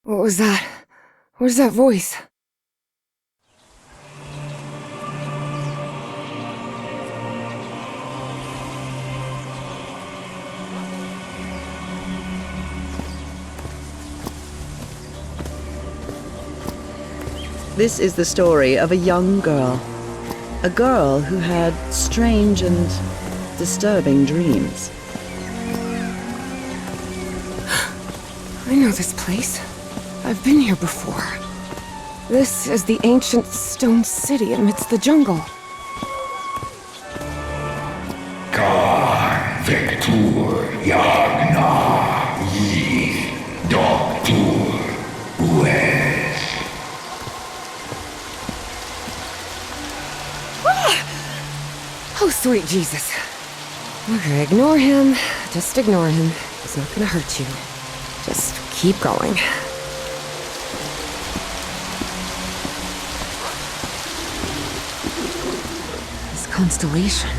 What was that? Where's that voice? This is the story of a young girl. A girl who had strange and disturbing dreams. I know this place. I've been here before. This is the ancient stone city amidst the jungle. Oh, sweet Jesus. Okay, ignore him. Just ignore him. He's not gonna hurt you. Just keep going. This constellation.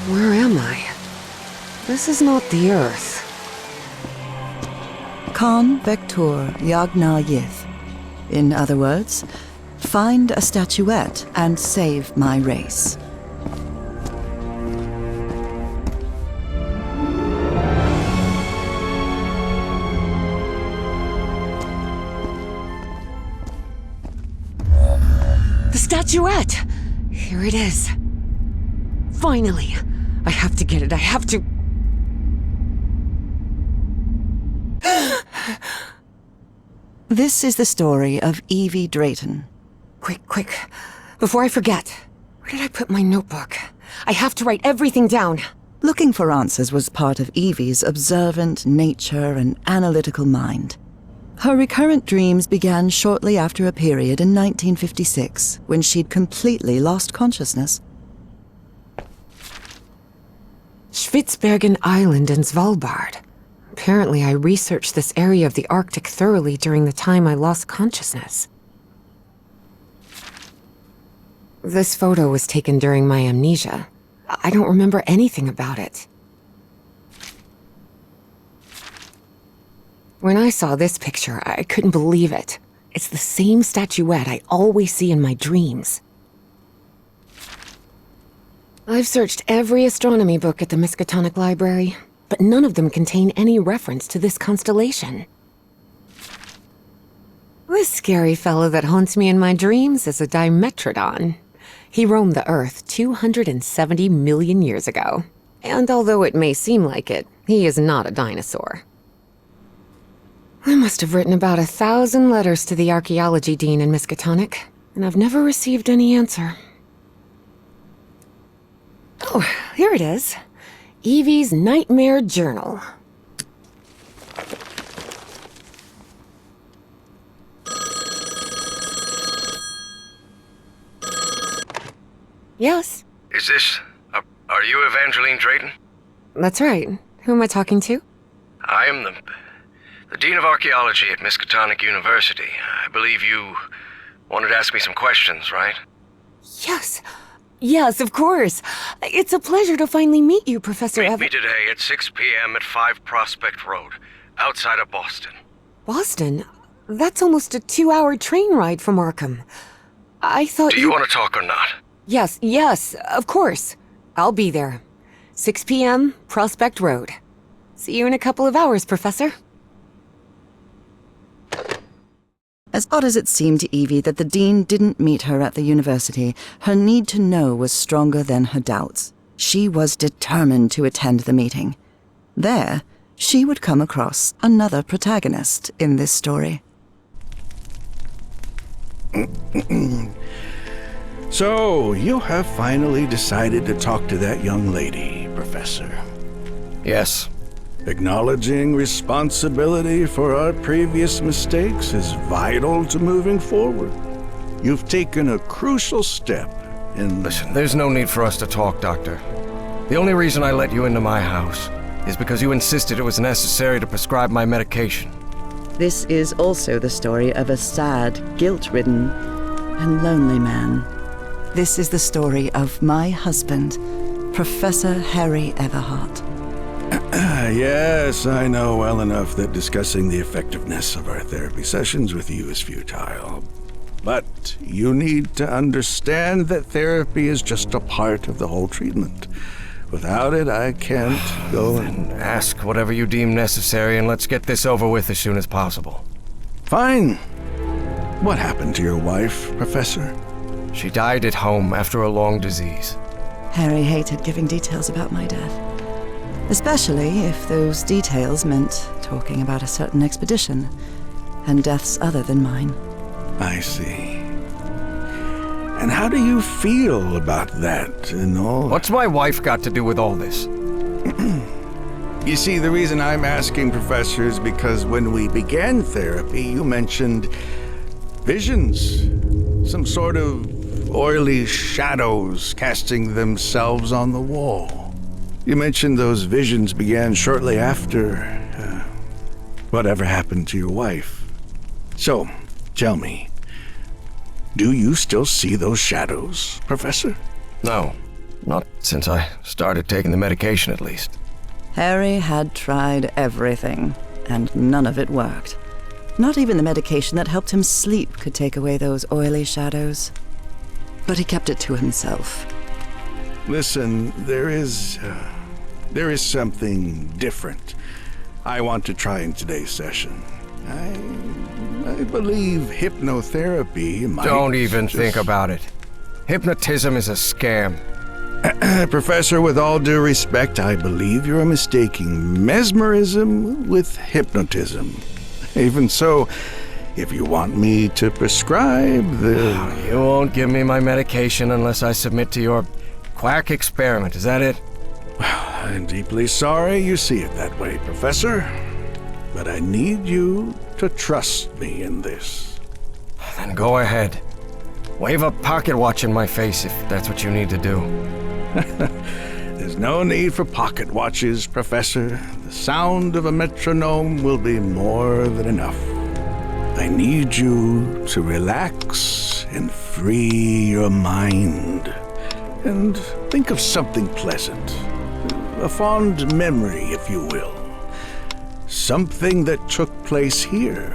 Where am I? This is not the Earth. Kan Vector Yagna Yith. In other words, find a statuette and save my race. Statuette! Here it is. Finally! I have to get it, I have to... This is the story of Evie Drayton. Quick. Before I forget. Where did I put my notebook? I have to write everything down. Looking for answers was part of Evie's observant nature and analytical mind. Her recurrent dreams began shortly after a period in 1956, when she'd completely lost consciousness. Spitsbergen Island and Svalbard. Apparently I researched this area of the Arctic thoroughly during the time I lost consciousness. This photo was taken during my amnesia. I don't remember anything about it. When I saw this picture, I couldn't believe it. It's the same statuette I always see in my dreams. I've searched every astronomy book at the Miskatonic Library, but none of them contain any reference to this constellation. This scary fellow that haunts me in my dreams is a Dimetrodon. He roamed the Earth 270 million years ago. And although it may seem like it, he is not a dinosaur. I must have written about 1,000 letters to the archaeology dean in Miskatonic, and I've never received any answer. Oh, here it is. Evie's Nightmare Journal. Yes? Is this... are you Evangeline Drayton? That's right. Who am I talking to? I am the Dean of Archaeology at Miskatonic University. I believe you wanted to ask me some questions, right? Yes, of course. It's a pleasure to finally meet you, Professor Meet me today at 6 p.m. at 5 Prospect Road, outside of Boston. Boston? That's almost a 2-hour train ride from Arkham. I thought Do you want to talk or not? Yes, of course. I'll be there. 6 p.m., Prospect Road. See you in a couple of hours, Professor. As odd as it seemed to Evie that the dean didn't meet her at the university, her need to know was stronger than her doubts. She was determined to attend the meeting. There, she would come across another protagonist in this story. So, you have finally decided to talk to that young lady, Professor. Yes. Acknowledging responsibility for our previous mistakes is vital to moving forward. You've taken a crucial step in... Listen, there's no need for us to talk, Doctor. The only reason I let you into my house is because you insisted it was necessary to prescribe my medication. This is also the story of a sad, guilt-ridden, and lonely man. This is the story of my husband, Professor Harry Everhart. Yes, I know well enough that discussing the effectiveness of our therapy sessions with you is futile. But you need to understand that therapy is just a part of the whole treatment. Without it, I can't go and... Ask whatever you deem necessary, and let's get this over with as soon as possible. Fine. What happened to your wife, Professor? She died at home after a long disease. Harry hated giving details about my death. Especially if those details meant talking about a certain expedition, and deaths other than mine. I see. And how do you feel about that and all? What's my wife got to do with all this? You see, the reason I'm asking, Professor, is because when we began therapy, you mentioned visions. Some sort of oily shadows casting themselves on the wall. You mentioned those visions began shortly after whatever happened to your wife. So, tell me, do you still see those shadows, Professor? No, not since I started taking the medication, at least. Harry had tried everything, and none of it worked. Not even the medication that helped him sleep could take away those oily shadows. But he kept it to himself. Listen, there is something different I want to try in today's session. I believe hypnotherapy might... Don't even think about it. Hypnotism is a scam. Professor, with all due respect, I believe you're mistaking mesmerism with hypnotism. Even so, if you want me to prescribe the... You won't give me my medication unless I submit to your quack experiment, is that it? I'm deeply sorry you see it that way, Professor. But I need you to trust me in this. Then go ahead. Wave a pocket watch in my face if that's what you need to do. There's no need for pocket watches, Professor. The sound of a metronome will be more than enough. I need you to relax and free your mind. And think of something pleasant. A fond memory, if you will. Something that took place here,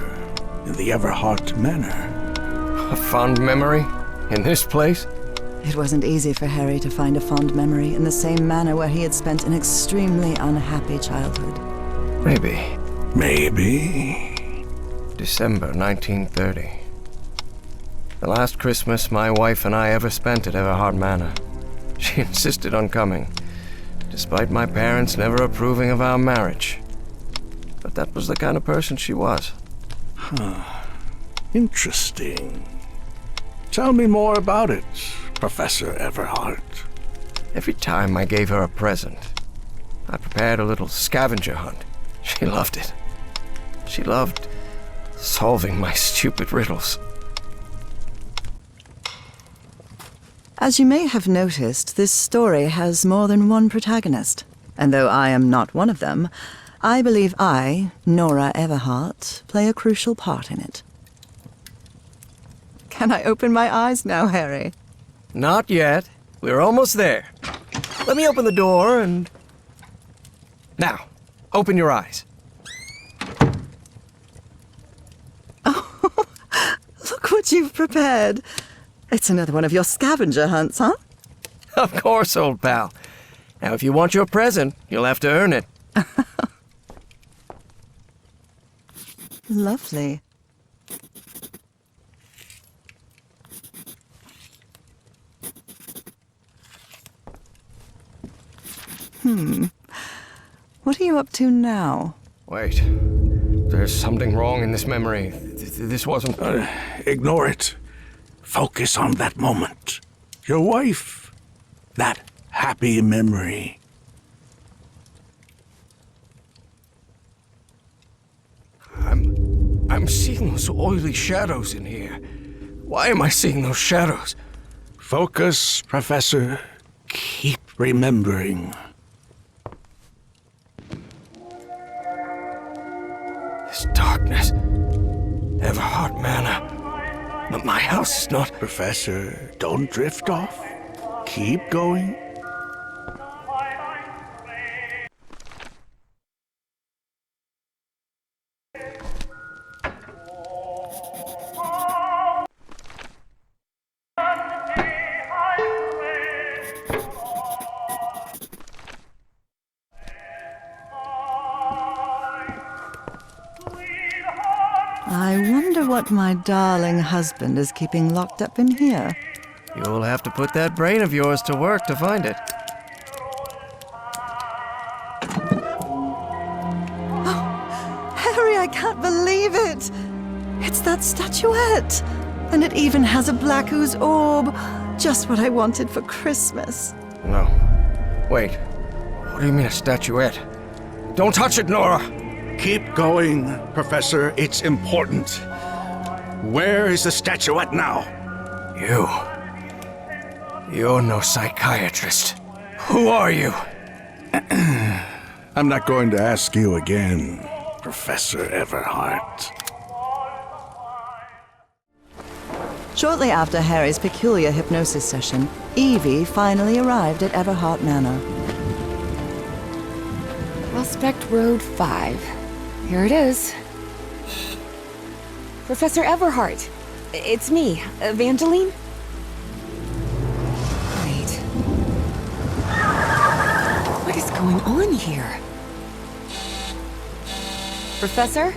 in the Everhart Manor. A fond memory? In this place? It wasn't easy for Harry to find a fond memory in the same manor where he had spent an extremely unhappy childhood. Maybe. December 1930. The last Christmas my wife and I ever spent at Everhart Manor. She insisted on coming, despite my parents never approving of our marriage. But that was the kind of person she was. Interesting. Tell me more about it, Professor Everhart. Every time I gave her a present, I prepared a little scavenger hunt. She loved it. She loved solving my stupid riddles. As you may have noticed, this story has more than one protagonist. And though I am not one of them, I believe I, Nora Everhart, play a crucial part in it. Can I open my eyes now, Harry? Not yet. We're almost there. Let me open the door and... Now, open your eyes. Oh, look what you've prepared. It's another one of your scavenger hunts, huh? Of course, old pal. Now, if you want your present, you'll have to earn it. Lovely. What are you up to now? Wait. There's something wrong in this memory. This wasn't... Ignore it. Focus on that moment. Your wife. That happy memory. I'm seeing those oily shadows in here. Why am I seeing those shadows? Focus, Professor. Keep remembering. This darkness. Everhart Manor. But my house is not... Professor, don't drift off. Keep going. I wonder what my darling husband is keeping locked up in here. You'll have to put that brain of yours to work to find it. Harry, I can't believe it! It's that statuette! And it even has a black ooze orb. Just what I wanted for Christmas. No. Wait. What do you mean a statuette? Don't touch it, Nora! Keep going, Professor. It's important. Where is the statuette now? You're no psychiatrist. Who are you? I'm not going to ask you again, Professor Everhart. Shortly after Harry's peculiar hypnosis session, Evie finally arrived at Everhart Manor. Prospect Road 5. Here it is. Professor Everhart. It's me, Evangeline. Wait. What is going on here? Professor?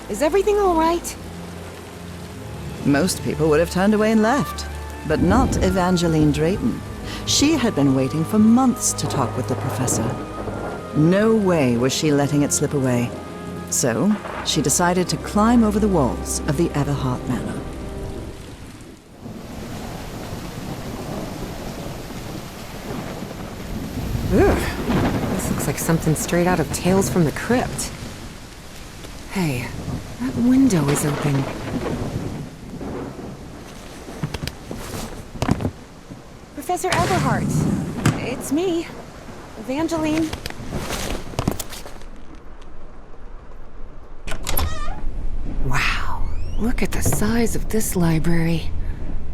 Is everything all right? Most people would have turned away and left, but not Evangeline Drayton. She had been waiting for months to talk with the professor. No way was she letting it slip away. So, she decided to climb over the walls of the Everhart Manor. Ugh. This looks like something straight out of Tales from the Crypt. Hey, that window is open. Professor Everhart. It's me, Evangeline. Wow, look at the size of this library.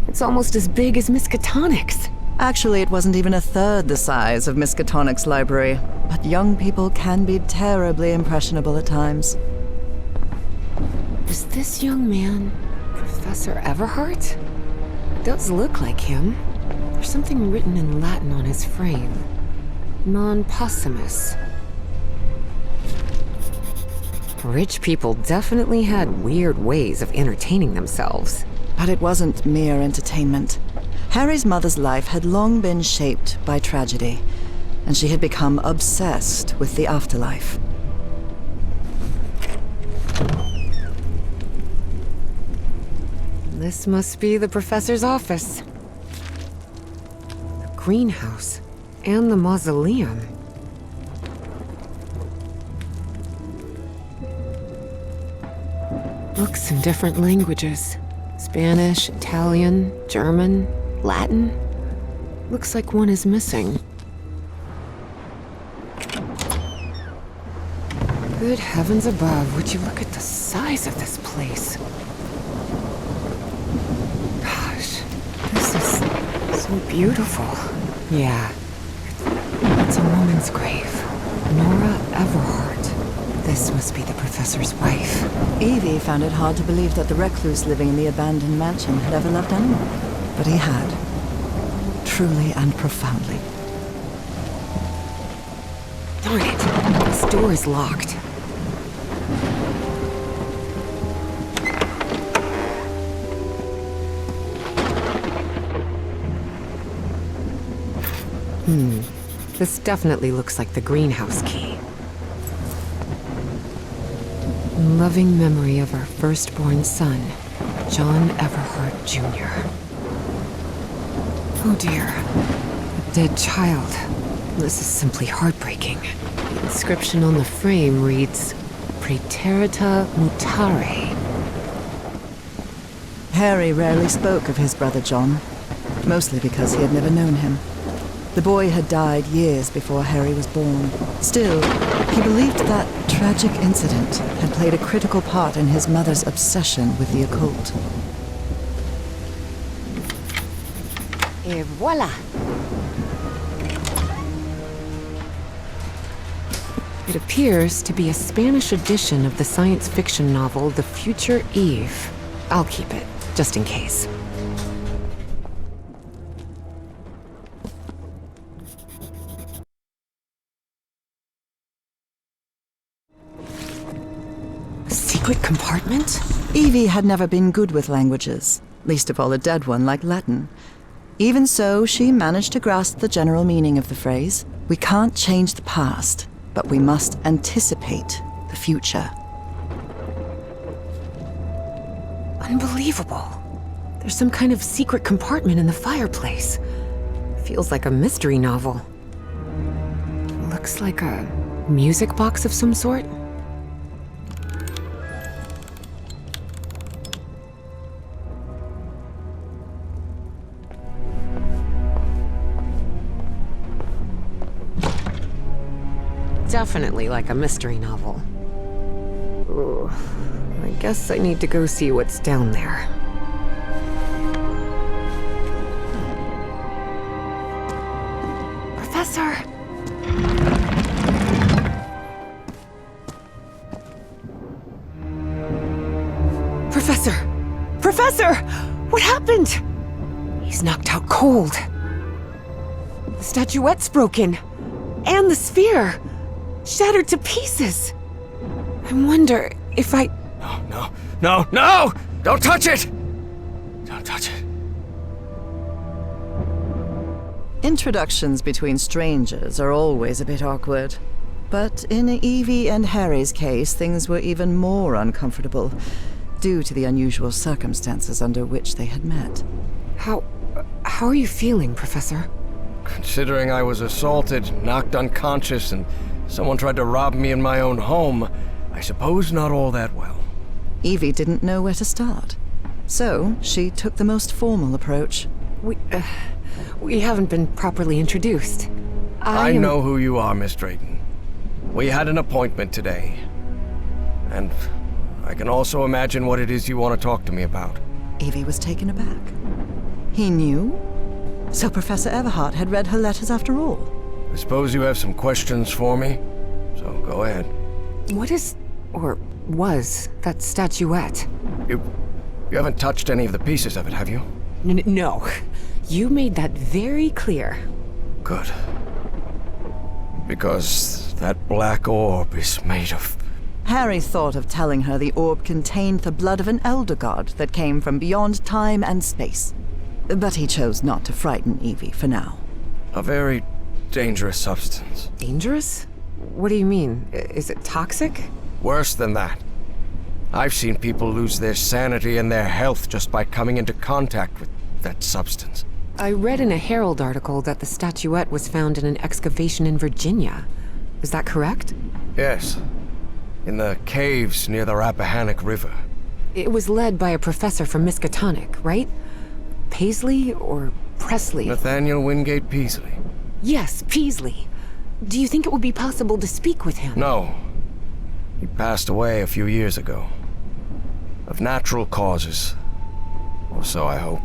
It's almost as big as Miskatonic's. Actually, it wasn't even a third the size of Miskatonic's library, but young people can be terribly impressionable at times. Is this young man Professor Everhart? It does look like him. There's something written in Latin on his frame. Non possumus. Rich people definitely had weird ways of entertaining themselves. But it wasn't mere entertainment. Harry's mother's life had long been shaped by tragedy, and she had become obsessed with the afterlife. This must be the professor's office. The greenhouse and the mausoleum. Books in different languages. Spanish, Italian, German, Latin. Looks like one is missing. Good heavens above, would you look at the size of this place? Gosh, this is so beautiful. Yeah, it's a woman's grave. Nora Everhart. This must be the professor's wife. Evie found it hard to believe that the recluse living in the abandoned mansion had ever loved anyone. But he had. Truly and profoundly. Darn it, this door is locked. This definitely looks like the greenhouse key. In loving memory of our firstborn son, John Everhart Jr. Oh dear, a dead child. This is simply heartbreaking. The inscription on the frame reads, Praeterita mutare. Harry rarely spoke of his brother John, mostly because he had never known him. The boy had died years before Harry was born. Still, he believed that tragic incident had played a critical part in his mother's obsession with the occult. Et voila! It appears to be a Spanish edition of the science fiction novel The Future Eve. I'll keep it, just in case. secret compartment? Evie had never been good with languages, least of all a dead one like Latin. Even so, she managed to grasp the general meaning of the phrase. We can't change the past, but we must anticipate the future. Unbelievable. There's some kind of secret compartment in the fireplace. Feels like a mystery novel. Looks like a music box of some sort. Definitely like a mystery novel. Ooh, I guess I need to go see what's down there. Professor! Professor! What happened? He's knocked out cold. The statuette's broken. And the sphere. Shattered to pieces. I wonder if I... No! Don't touch it! Don't touch it. Introductions between strangers are always a bit awkward. But in Evie and Harry's case, things were even more uncomfortable, due to the unusual circumstances under which they had met. How are you feeling, Professor? Considering I was assaulted, knocked unconscious, and someone tried to rob me in my own home, I suppose not all that well. Evie didn't know where to start. So, she took the most formal approach. We haven't been properly introduced. I know who you are, Miss Drayton. We had an appointment today. And I can also imagine what it is you want to talk to me about. Evie was taken aback. He knew? So Professor Everhart had read her letters after all. I suppose you have some questions for me, so go ahead. What is, or was, that statuette? You haven't touched any of the pieces of it, have you? No. You made that very clear. Good. Because that black orb is made of... Harry thought of telling her the orb contained the blood of an elder god that came from beyond time and space. But he chose not to frighten Evie for now. a very dangerous substance. Dangerous? What do you mean? Is it toxic? Worse than that. I've seen people lose their sanity and their health just by coming into contact with that substance. I read in a Herald article that the statuette was found in an excavation in Virginia. Is that correct? Yes. In the caves near the Rappahannock River. It was led by a professor from Miskatonic, right? Paisley or Presley? Nathaniel Wingate Peasley. Yes, Peasley. Do you think it would be possible to speak with him? No. He passed away a few years ago. Of natural causes. Or so I hope.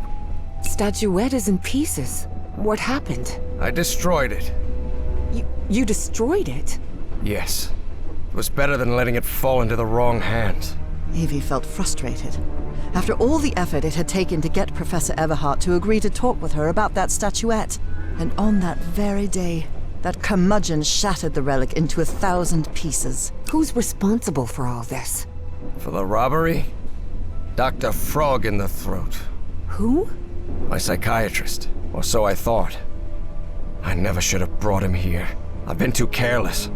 Statuette is in pieces. What happened? I destroyed it. You destroyed it? Yes. It was better than letting it fall into the wrong hands. Evie felt frustrated. After all the effort it had taken to get Professor Everhart to agree to talk with her about that statuette, and on that very day, that curmudgeon shattered the relic into 1,000 pieces. Who's responsible for all this? For the robbery? Dr. Frog in the throat. Who? My psychiatrist. Or so I thought. I never should have brought him here. I've been too careless.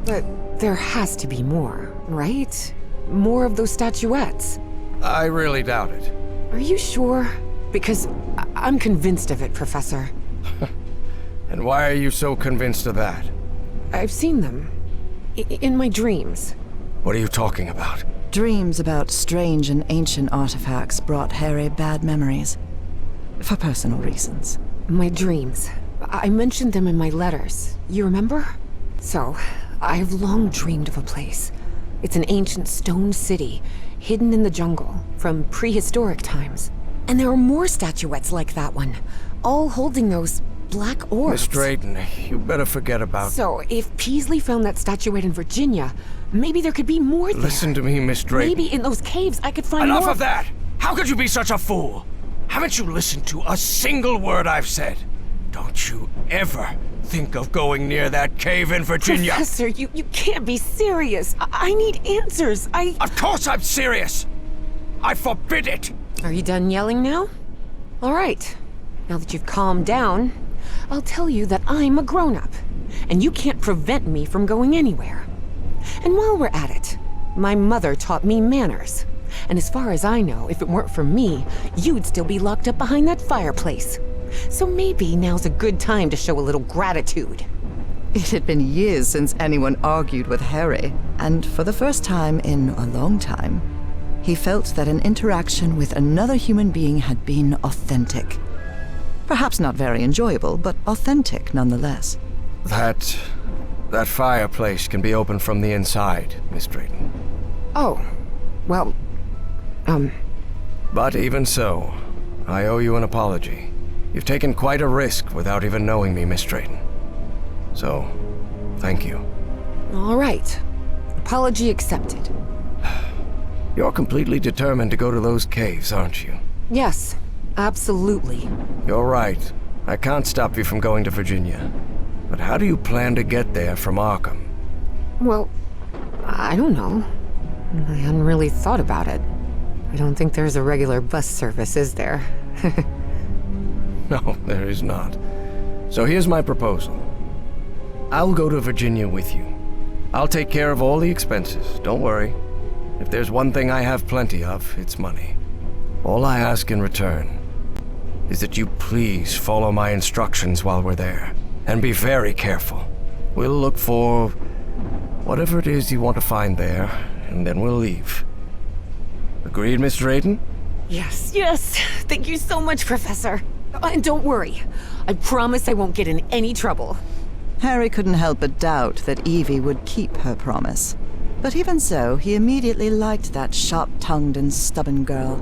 But there has to be more, right? More of those statuettes. I really doubt it. Are you sure? Because I'm convinced of it, Professor. And why are you so convinced of that? I've seen them. In my dreams. What are you talking about? Dreams about strange and ancient artifacts brought Harry bad memories. For personal reasons. My dreams. I mentioned them in my letters. You remember? So, I've long dreamed of a place. It's an ancient stone city, hidden in the jungle, from prehistoric times. And there are more statuettes like that one, all holding those black orbs. Miss Drayton, you better forget about... So, if Peasley found that statuette in Virginia, maybe there could be more there. Listen to me, Miss Drayton. Maybe in those caves I could find more... Enough of that! How could you be such a fool? Haven't you listened to a single word I've said? Don't you ever think of going near that cave in Virginia! Professor, you can't be serious. I need answers. Of course I'm serious! I forbid it! Are you done yelling now? All right. Now that you've calmed down, I'll tell you that I'm a grown-up, and you can't prevent me from going anywhere. And while we're at it, my mother taught me manners. And as far as I know, if it weren't for me, you'd still be locked up behind that fireplace. So maybe now's a good time to show a little gratitude. It had been years since anyone argued with Harry, and for the first time in a long time, he felt that an interaction with another human being had been authentic. Perhaps not very enjoyable, but authentic nonetheless. That fireplace can be opened from the inside, Miss Drayton. Oh, well, But even so, I owe you an apology. You've taken quite a risk without even knowing me, Miss Drayton. So, thank you. all right. Apology accepted. You're completely determined to go to those caves, aren't you? Yes, absolutely. You're right. I can't stop you from going to Virginia. But how do you plan to get there from Arkham? Well, I don't know. I hadn't really thought about it. I don't think there's a regular bus service, is there? No, there is not. So here's my proposal. I'll go to Virginia with you. I'll take care of all the expenses, don't worry. If there's one thing I have plenty of, it's money. All I ask in return is that you please follow my instructions while we're there. And be very careful. We'll look for whatever it is you want to find there, and then we'll leave. Agreed, Miss Drayton? Yes. Thank you so much, Professor. And don't worry. I promise I won't get in any trouble. Harry couldn't help but doubt that Evie would keep her promise. But even so, he immediately liked that sharp-tongued and stubborn girl.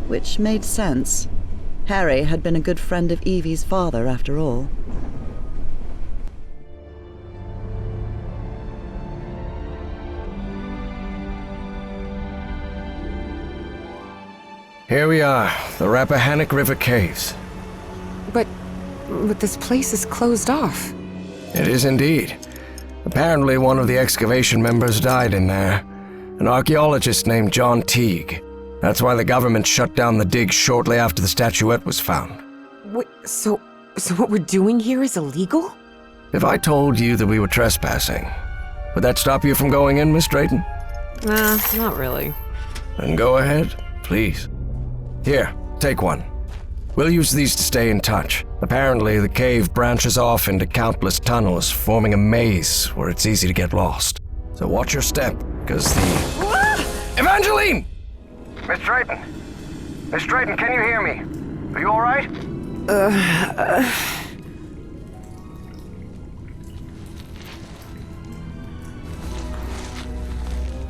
Which made sense. Harry had been a good friend of Evie's father, after all. Here we are, the Rappahannock River Caves. But this place is closed off. It is indeed. Apparently one of the excavation members died in there. An archaeologist named John Teague. That's why the government shut down the dig shortly after the statuette was found. Wait, so what we're doing here is illegal? If I told you that we were trespassing, would that stop you from going in, Miss Drayton? Not really. Then go ahead, please. Here, take one. We'll use these to stay in touch. Apparently, the cave branches off into countless tunnels, forming a maze where it's easy to get lost. So watch your step, because Evangeline! Miss Drayton! Miss Drayton, can you hear me? Are you all right?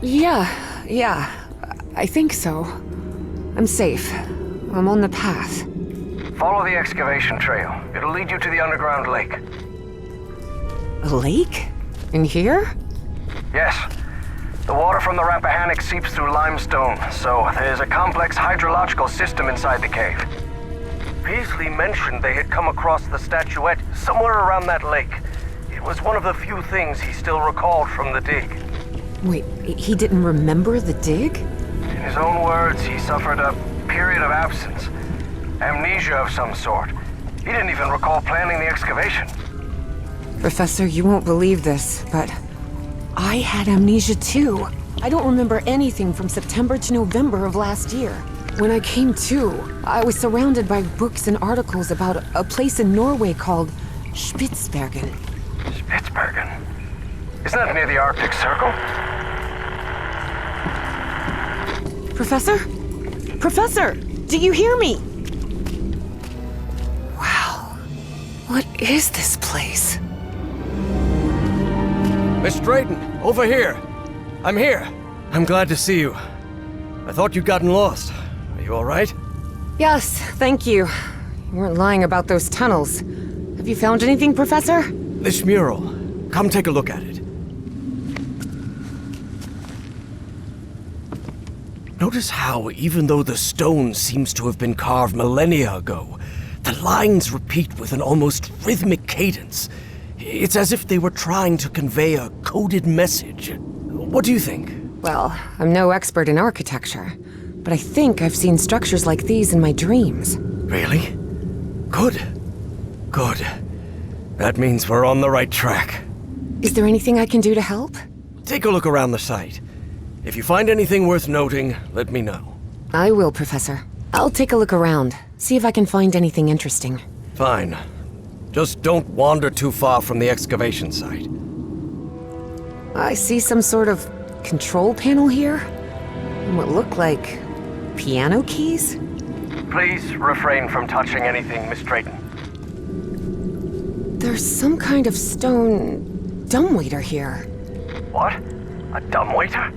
Yeah. I think so. I'm safe. I'm on the path. Follow the excavation trail. It'll lead you to the underground lake. A lake? In here? Yes. The water from the Rappahannock seeps through limestone, so there's a complex hydrological system inside the cave. Beasley mentioned they had come across the statuette somewhere around that lake. It was one of the few things he still recalled from the dig. Wait, he didn't remember the dig? In his own words, he suffered a period of absence. Amnesia of some sort. He didn't even recall planning the excavation. Professor, you won't believe this, but I had amnesia too. I don't remember anything from September to November of last year. When I came to, I was surrounded by books and articles about a place in Norway called Spitsbergen. Spitsbergen? Isn't that near the Arctic Circle? Professor? Professor! Do you hear me? Wow. What is this place? Miss Drayton, over here. I'm here. I'm glad to see you. I thought you'd gotten lost. Are you all right? Yes, thank you. You weren't lying about those tunnels. Have you found anything, Professor? This mural. Come take a look at it. Notice how, even though the stone seems to have been carved millennia ago, The lines repeat with an almost rhythmic cadence. It's as if they were trying to convey a coded message. What do you think? Well, I'm no expert in architecture, but I think I've seen structures like these in my dreams. Really? Good. Good. That means we're on the right track. Is there anything I can do to help? Take a look around the site. If you find anything worth noting, let me know. I will, Professor. I'll take a look around, see if I can find anything interesting. Fine. Just don't wander too far from the excavation site. I see some sort of control panel here. And what look like piano keys? Please refrain from touching anything, Miss Drayton. There's some kind of stone dumbwaiter here. What? A dumbwaiter?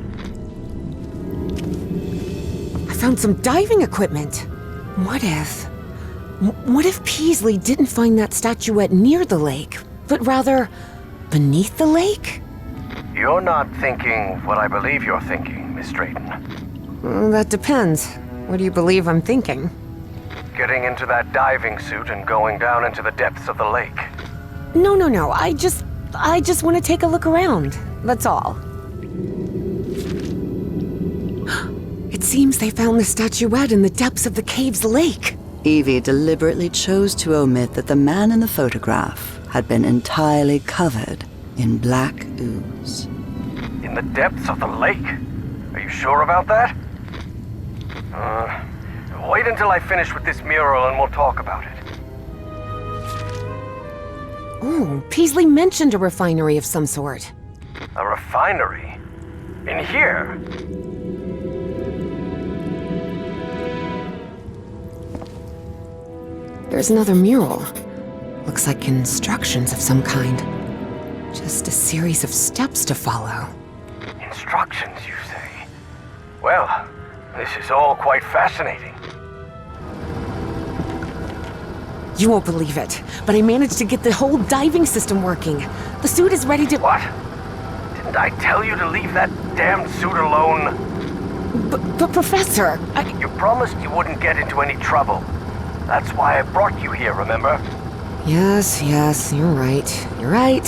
I found some diving equipment. What if Peasley didn't find that statuette near the lake, but rather beneath the lake? You're not thinking what I believe you're thinking, Miss Drayton. Well, that depends. What do you believe I'm thinking? Getting into that diving suit and going down into the depths of the lake. No. I just want to take a look around. That's all. It seems they found the statuette in the depths of the cave's lake. Evie deliberately chose to omit that the man in the photograph had been entirely covered in black ooze. In the depths of the lake? Are you sure about that? Wait until I finish with this mural and we'll talk about it. Oh, Peasley mentioned a refinery of some sort. A refinery? In here? There's another mural. Looks like instructions of some kind. Just a series of steps to follow. Instructions, you say? Well, this is all quite fascinating. You won't believe it, but I managed to get the whole diving system working. The suit is ready to... What? Didn't I tell you to leave that damned suit alone? But Professor, You promised you wouldn't get into any trouble. That's why I brought you here, remember? Yes, you're right. You're right.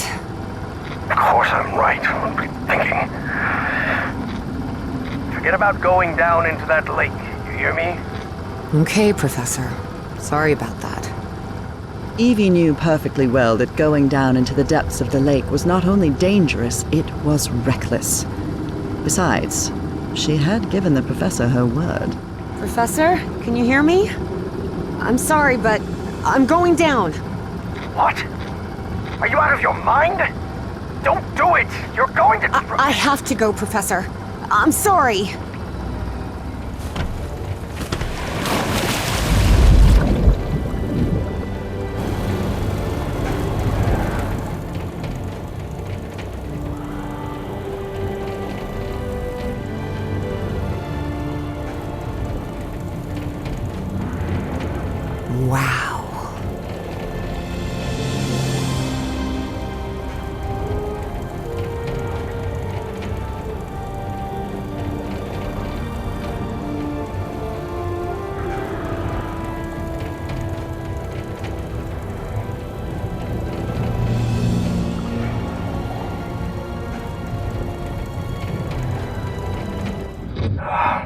Of course I'm right. What were you thinking? Forget about going down into that lake, you hear me? Okay, Professor. Sorry about that. Evie knew perfectly well that going down into the depths of the lake was not only dangerous, it was reckless. Besides, she had given the professor her word. Professor, can you hear me? I'm sorry, but I'm going down. What? Are you out of your mind? Don't do it! You're going to... I have to go, Professor. I'm sorry. Wow.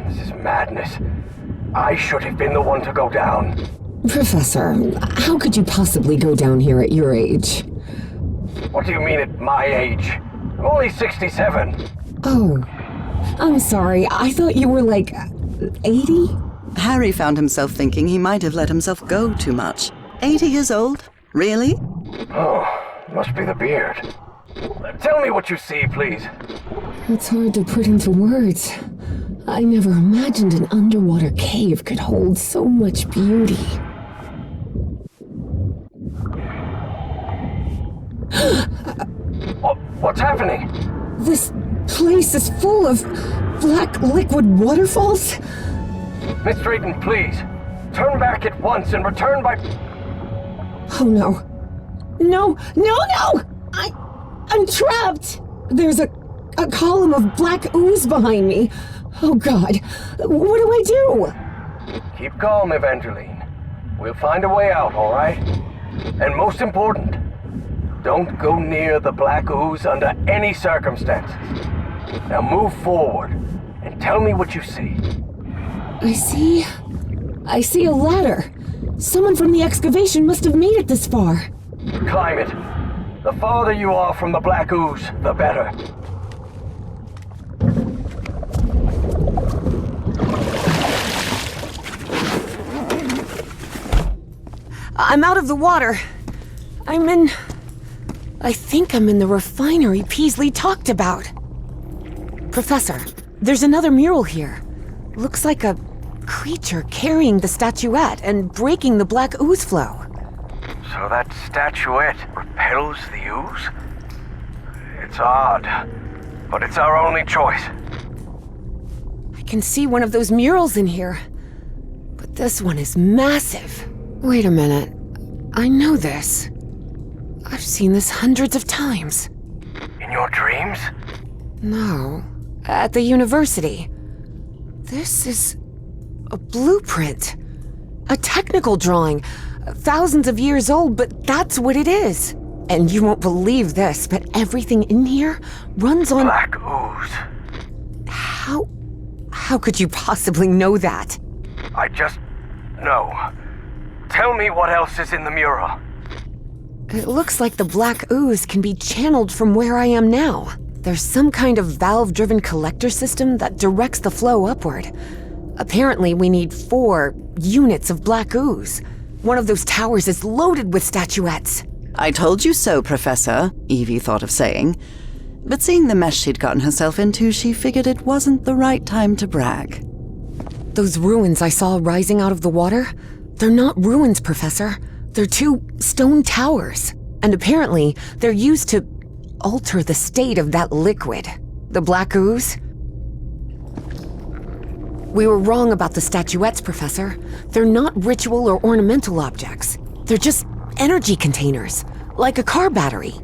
This is madness. I should have been the one to go down. Professor, how could you possibly go down here at your age? What do you mean at my age? I'm only 67. Oh, I'm sorry. I thought you were like 80? Harry found himself thinking he might have let himself go too much. 80 years old? Really? Oh, must be the beard. Tell me what you see, please. It's hard to put into words. I never imagined an underwater cave could hold so much beauty. What's happening? This place is full of black liquid waterfalls? Miss Drayton, please. Turn back at once and return by... Oh no. No! I'm trapped! There's a column of black ooze behind me. Oh God, what do I do? Keep calm, Evangeline. We'll find a way out, all right? And most important, don't go near the black ooze under any circumstances. Now move forward and tell me what you see. I see a ladder. Someone from the excavation must have made it this far. Climb it. The farther you are from the black ooze, the better. I'm out of the water. I think I'm in the refinery Peasley talked about. Professor, there's another mural here. Looks like a creature carrying the statuette and breaking the black ooze flow. So that statuette repels the ooze? It's odd, but it's our only choice. I can see one of those murals in here, but this one is massive. Wait a minute. I know this. I've seen this hundreds of times. In your dreams? No, at the university. This is a blueprint. A technical drawing. Thousands of years old, but that's what it is. And you won't believe this, but everything in here runs on... Black ooze. How could you possibly know that? I just know. Tell me what else is in the mural. It looks like the black ooze can be channeled from where I am now. There's some kind of valve-driven collector system that directs the flow upward. Apparently, we need 4 units of black ooze. One of those towers is loaded with statuettes. I told you so, Professor, Evie thought of saying. But seeing the mess she'd gotten herself into, she figured it wasn't the right time to brag. Those ruins I saw rising out of the water? They're not ruins, Professor. They're 2 stone towers. And apparently, they're used to alter the state of that liquid. The black ooze? We were wrong about the statuettes, Professor. They're not ritual or ornamental objects. They're just energy containers, like a car battery.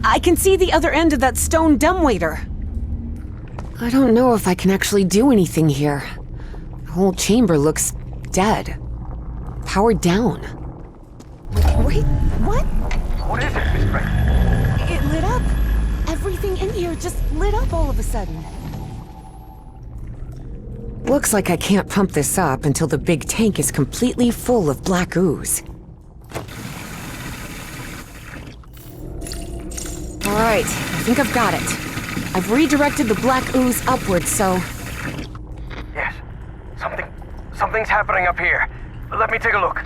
I can see the other end of that stone dumbwaiter. I don't know if I can actually do anything here. The whole chamber looks dead. Powered down. Wait, what? What is it, Miss Drayton? It lit up. Everything in here just lit up all of a sudden. Looks like I can't pump this up until the big tank is completely full of black ooze. All right, I think I've got it. I've redirected the black ooze upwards, so... Yes, something's happening up here. Let me take a look.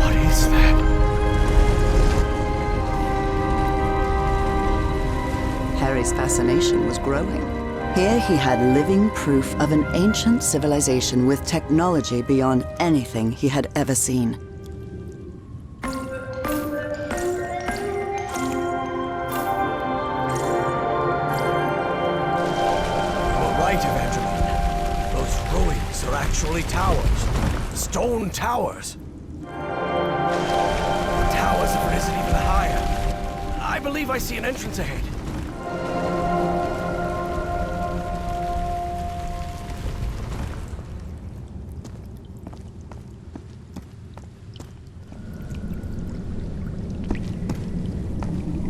What is that? Harry's fascination was growing. Here he had living proof of an ancient civilization with technology beyond anything he had ever seen. Evangeline. Those ruins are actually towers. Stone towers. The towers have risen even higher. I believe I see an entrance ahead.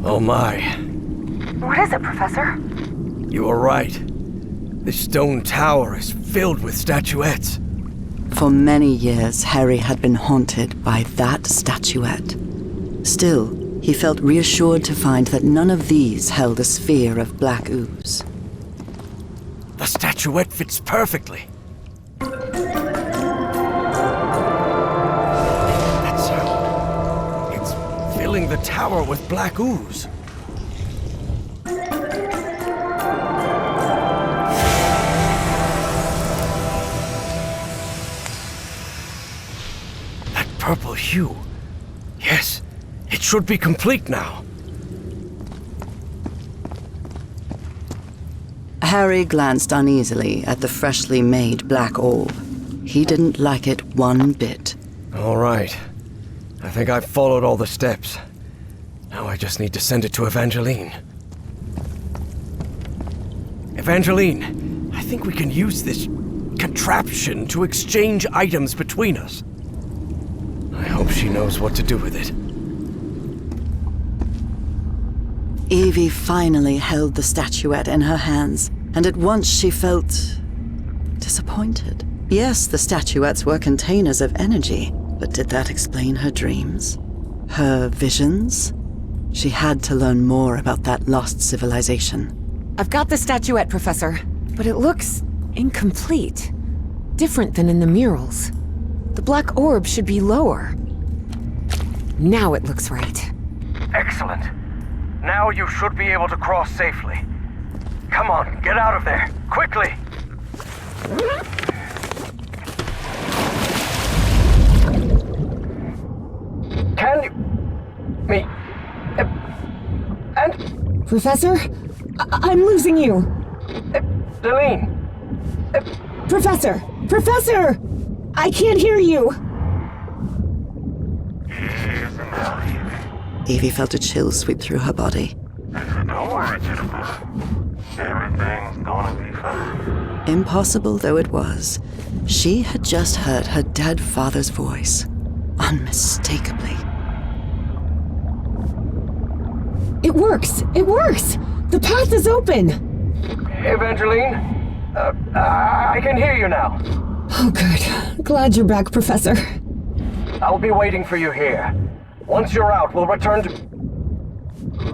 Oh my. What is it, Professor? You were right. This stone tower is filled with statuettes. For many years, Harry had been haunted by that statuette. Still, he felt reassured to find that none of these held a sphere of black ooze. The statuette fits perfectly. That's how. It's filling the tower with black ooze. Purple hue. Yes, it should be complete now. Harry glanced uneasily at the freshly made black orb. He didn't like it one bit. All right. I think I've followed all the steps. Now I just need to send it to Evangeline. Evangeline, I think we can use this contraption to exchange items between us. I hope she knows what to do with it. Evie finally held the statuette in her hands, and at once she felt disappointed. Yes, the statuettes were containers of energy, but did that explain her dreams? Her visions? She had to learn more about that lost civilization. I've got the statuette, Professor, but it looks incomplete. Different than in the murals. The black orb should be lower. Now it looks right. Excellent. Now you should be able to cross safely. Come on, get out of there, quickly! Can you... me... and... Professor? I'm losing you! Delene! Professor! Professor! I can't hear you! Evie felt a chill sweep through her body. Don't worry, Jennifer. Everything's gonna be fine. Impossible though it was, she had just heard her dead father's voice, unmistakably. It works! It works! The path is open! Evangeline? I can hear you now. Oh, good. Glad you're back, Professor. I'll be waiting for you here. Once you're out, we'll return to...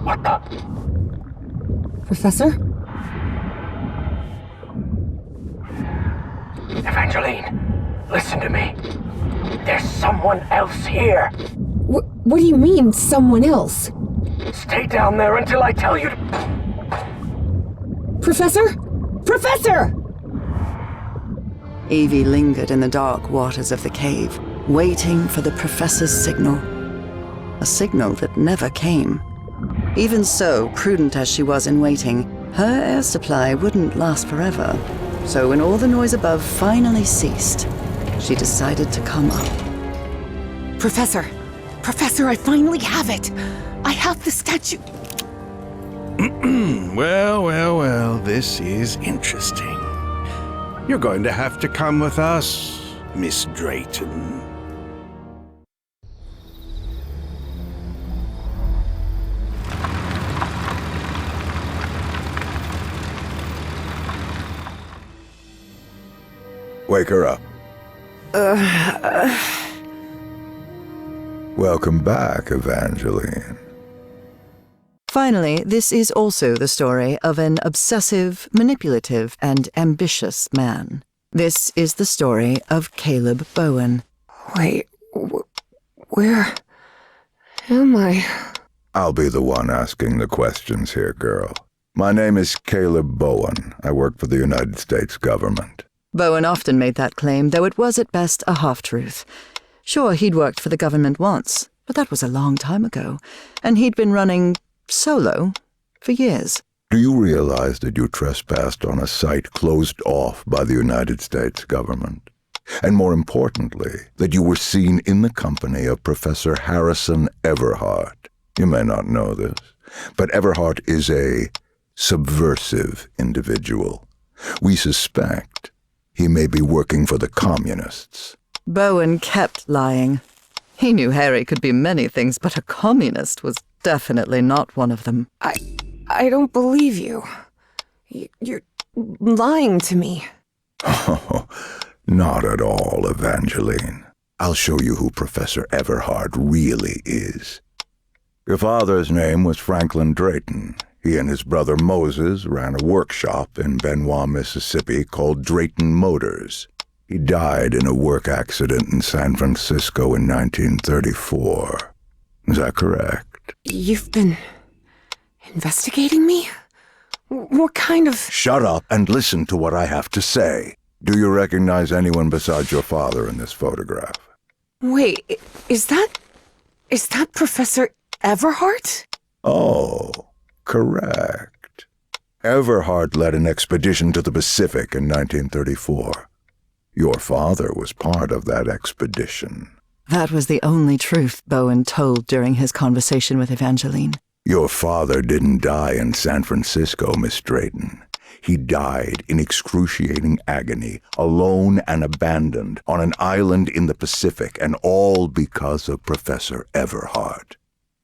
What the... Professor? Evangeline, listen to me. There's someone else here. What do you mean, someone else? Stay down there until I tell you to... Professor? Professor! Evie lingered in the dark waters of the cave, waiting for the professor's signal. A signal that never came. Even so, prudent as she was in waiting, her air supply wouldn't last forever. So when all the noise above finally ceased, she decided to come up. Professor! Professor, I finally have it! I have the statue... Well, this is interesting. You're going to have to come with us, Miss Drayton. Wake her up. Welcome back, Evangeline. Finally, this is also the story of an obsessive, manipulative, and ambitious man. This is the story of Caleb Bowen. Wait, where am I? I'll be the one asking the questions here, girl. My name is Caleb Bowen. I work for the United States government. Bowen often made that claim, though it was at best a half-truth. Sure, he'd worked for the government once, but that was a long time ago, and he'd been running solo for years. Do you realize that you trespassed on a site closed off by the United States government? And more importantly, that you were seen in the company of Professor Harrison Everhart. You may not know this, but Everhart is a subversive individual. We suspect he may be working for the communists. Bowen kept lying. He knew Harry could be many things, but a communist was definitely not one of them. I don't believe you. You're lying to me. Oh, not at all, Evangeline. I'll show you who Professor Everhart really is. Your father's name was Franklin Drayton. He and his brother Moses ran a workshop in Benoit, Mississippi called Drayton Motors. He died in a work accident in San Francisco in 1934. Is that correct? You've been investigating me? What kind of... Shut up and listen to what I have to say. Do you recognize anyone besides your father in this photograph? Wait, is that Professor Everhart? Oh, correct. Everhart led an expedition to the Pacific in 1934. Your father was part of that expedition. That was the only truth Bowen told during his conversation with Evangeline. Your father didn't die in San Francisco, Miss Drayton. He died in excruciating agony, alone and abandoned, on an island in the Pacific, and all because of Professor Everhart.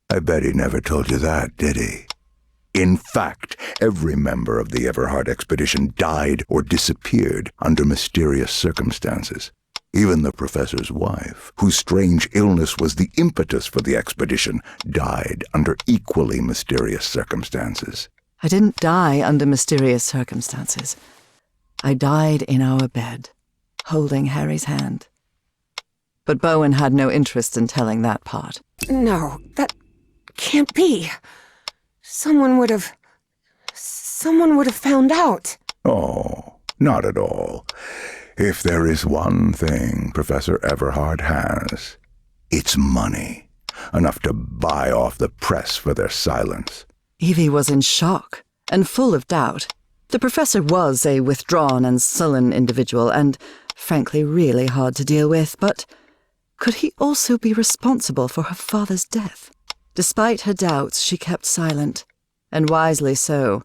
I bet he never told you that, did he? In fact, every member of the Everhart expedition died or disappeared under mysterious circumstances. Even the professor's wife, whose strange illness was the impetus for the expedition, died under equally mysterious circumstances. I didn't die under mysterious circumstances. I died in our bed, holding Harry's hand. But Bowen had no interest in telling that part. No, that can't be. Someone would have found out. Oh, not at all. If there is one thing Professor Everhart has, it's money. Enough to buy off the press for their silence. Evie was in shock and full of doubt. The professor was a withdrawn and sullen individual and, frankly, really hard to deal with, but could he also be responsible for her father's death? Despite her doubts, she kept silent, and wisely so.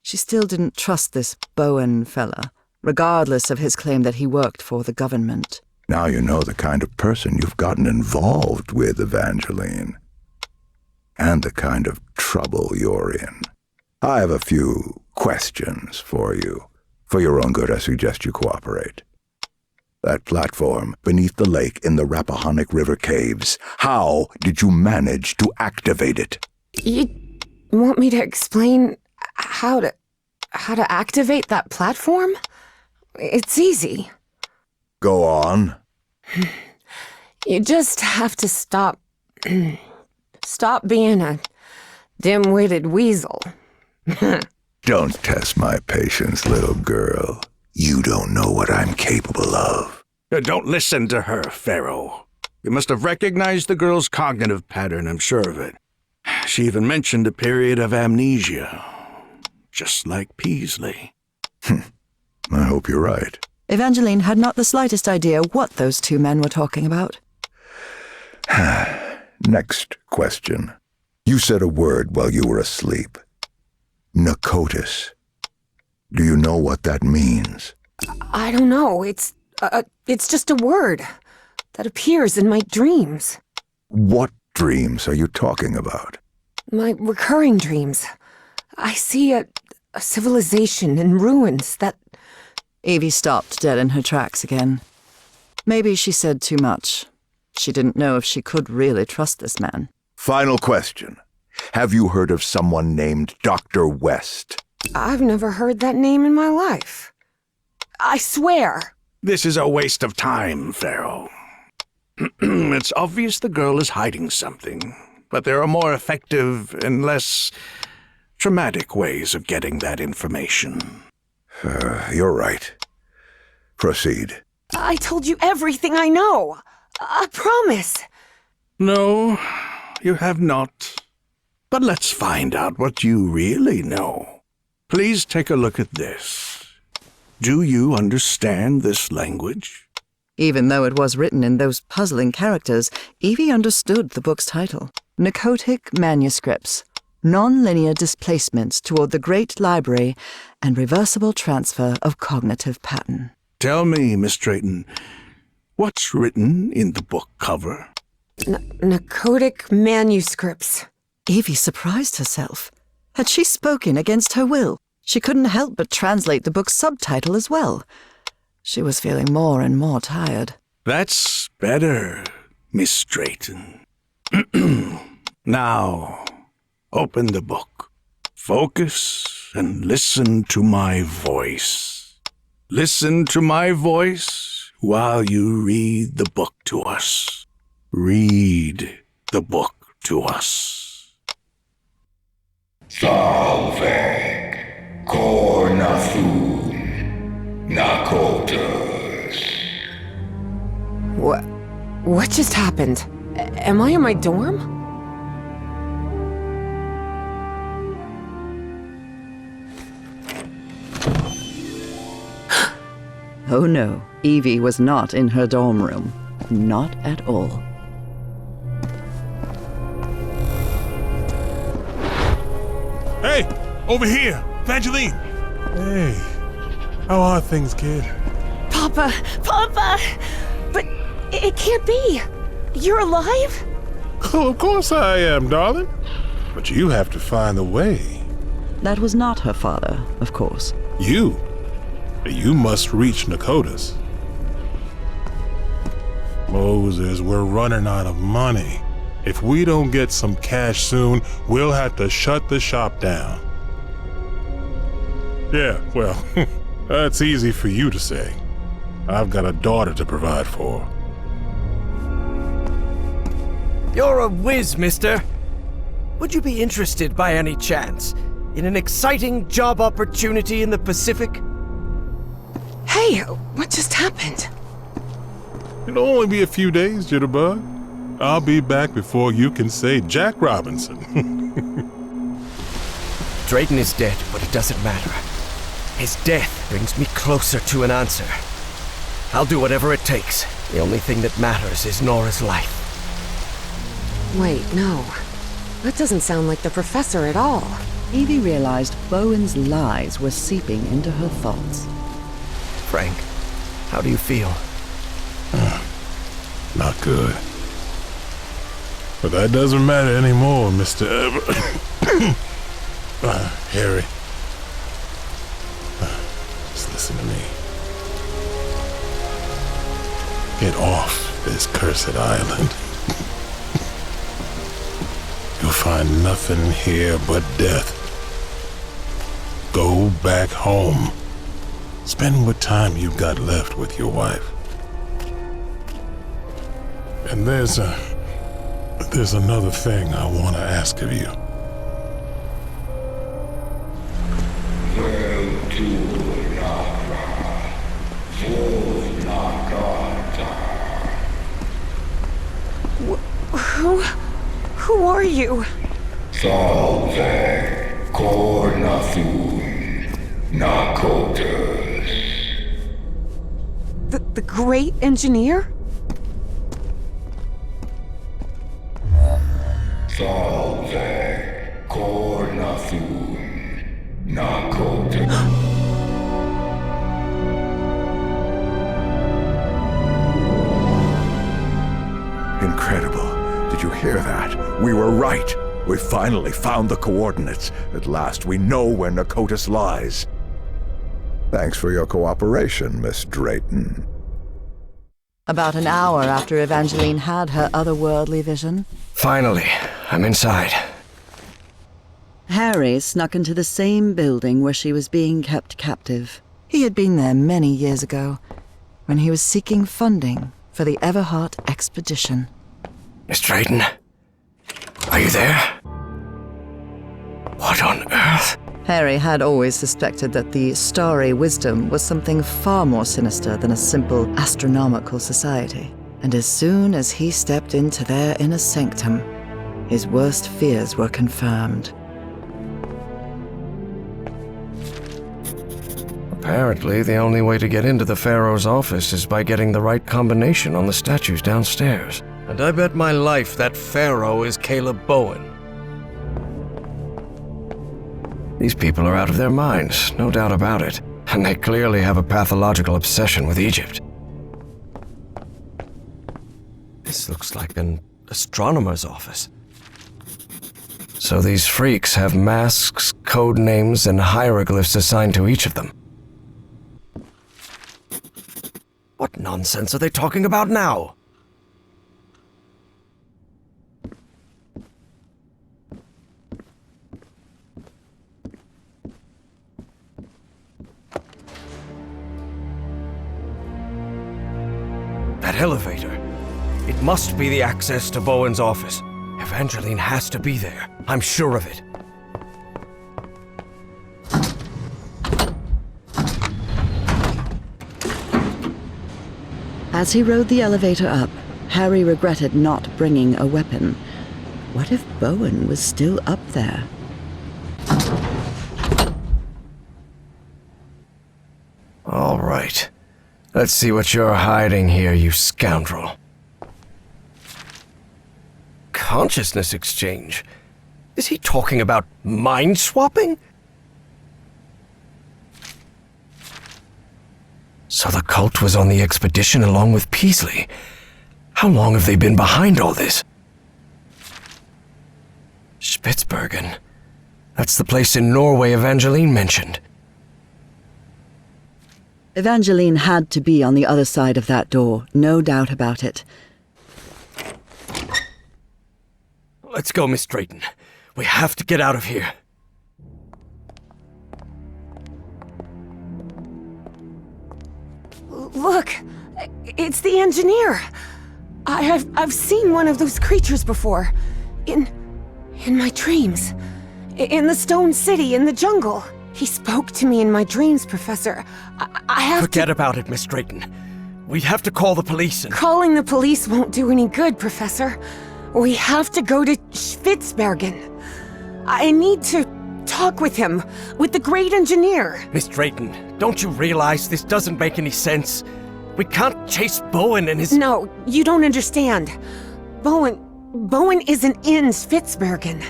She still didn't trust this Bowen fella, regardless of his claim that he worked for the government. Now you know the kind of person you've gotten involved with, Evangeline. And the kind of trouble you're in. I have a few questions for you. For your own good, I suggest you cooperate. That platform beneath the lake in the Rappahannock River caves, how did you manage to activate it? You want me to explain how to activate that platform? It's easy. Go on. You just have to stop being a dim-witted weasel. Don't test my patience, little girl. You don't know what I'm capable of. Don't listen to her, Pharaoh. You must have recognized the girl's cognitive pattern, I'm sure of it. She even mentioned a period of amnesia. Just like Peasley. I hope you're right. Evangeline had not the slightest idea what those two men were talking about. Next question. You said a word while you were asleep. Pna-ko-tus. Do you know what that means? I don't know. It's just a word that appears in my dreams. What dreams are you talking about? My recurring dreams. I see a civilization in ruins that... Evie stopped dead in her tracks again. Maybe she said too much. She didn't know if she could really trust this man. Final question. Have you heard of someone named Dr. West? I've never heard that name in my life. I swear. This is a waste of time, Pharaoh. It's obvious the girl is hiding something, but there are more effective and less traumatic ways of getting that information. You're right. Proceed. I told you everything I know. I promise. No, you have not. But let's find out what you really know. Please take a look at this. Do you understand this language? Even though it was written in those puzzling characters, Evie understood the book's title. Narcotic Manuscripts. Non-linear displacements toward the Great Library and reversible transfer of cognitive pattern. Tell me, Miss Drayton, what's written in the book cover? Narcotic Manuscripts. Evie surprised herself. Had she spoken against her will? She couldn't help but translate the book's subtitle as well. She was feeling more and more tired. That's better, Miss Drayton. Now, open the book. Focus and listen to my voice. Listen to my voice while you read the book to us. Read the book to us. Salve, Cornathun, Pna-ko-tus. What just happened? Am I in my dorm? Oh no, Evie was not in her dorm room. Not at all. Hey! Over here! Evangeline! Hey, how are things, kid? Papa! Papa! But it can't be! You're alive? Oh, of course I am, darling. But you have to find the way. That was not her father, of course. You must reach Pna-ko-tus. Moses, we're running out of money. If we don't get some cash soon, we'll have to shut the shop down. Yeah, well, that's easy for you to say. I've got a daughter to provide for. You're a whiz, mister. Would you be interested by any chance in an exciting job opportunity in the Pacific? Hey, what just happened? It'll only be a few days, Jitterbug. I'll be back before you can say Jack Robinson. Drayton is dead, but it doesn't matter. His death brings me closer to an answer. I'll do whatever it takes. The only thing that matters is Nora's life. Wait, no. That doesn't sound like the professor at all. Evie realized Bowen's lies were seeping into her thoughts. Frank, how do you feel? Not good. But that doesn't matter anymore, Mr. Harry. Just listen to me. Get off this cursed island. You'll find nothing here but death. Go back home. Spend what time you've got left with your wife. And there's another thing I want to ask of you. Who are you? Salve, Cornathun, Pna-ko-tus. The great engineer? Salve, Cornathun, Pna-ko-tus. Incredible. Did you hear that? We were right. We finally found the coordinates. At last we know where Pna-ko-tus lies. Thanks for your cooperation, Miss Drayton. About an hour after Evangeline had her otherworldly vision, Finally, I'm inside. Harry snuck into the same building where she was being kept captive. He had been there many years ago, when he was seeking funding for the Everhart expedition. Miss Drayton, are you there? What on earth? Harry had always suspected that the Starry wisdom was something far more sinister than a simple astronomical society. And as soon as he stepped into their inner sanctum, his worst fears were confirmed. Apparently, the only way to get into the Pharaoh's office is by getting the right combination on the statues downstairs. And I bet my life that Pharaoh is Caleb Bowen. These people are out of their minds, no doubt about it. And they clearly have a pathological obsession with Egypt. This looks like an astronomer's office. So these freaks have masks, code names, and hieroglyphs assigned to each of them. What nonsense are they talking about now? That elevator. It must be the access to Bowen's office. Evangeline has to be there. I'm sure of it. As he rode the elevator up, Harry regretted not bringing a weapon. What if Bowen was still up there? All right. Let's see what you're hiding here, you scoundrel. Consciousness exchange? Is he talking about mind swapping? So the cult was on the expedition along with Peasley. How long have they been behind all this? Spitsbergen. That's the place in Norway Evangeline mentioned. Evangeline had to be on the other side of that door, no doubt about it. Let's go, Miss Drayton. We have to get out of here. Look, it's the engineer. I've seen one of those creatures before. In my dreams. In the stone city, in the jungle. He spoke to me in my dreams, Professor. I have Forget about it, Miss Drayton. We have to call the police and... Calling the police won't do any good, Professor. We have to go to Spitsbergen. I need to talk with him, with the great engineer. Miss Drayton, don't you realize this doesn't make any sense? We can't chase Bowen and his... No, you don't understand. Bowen isn't in Spitsbergen.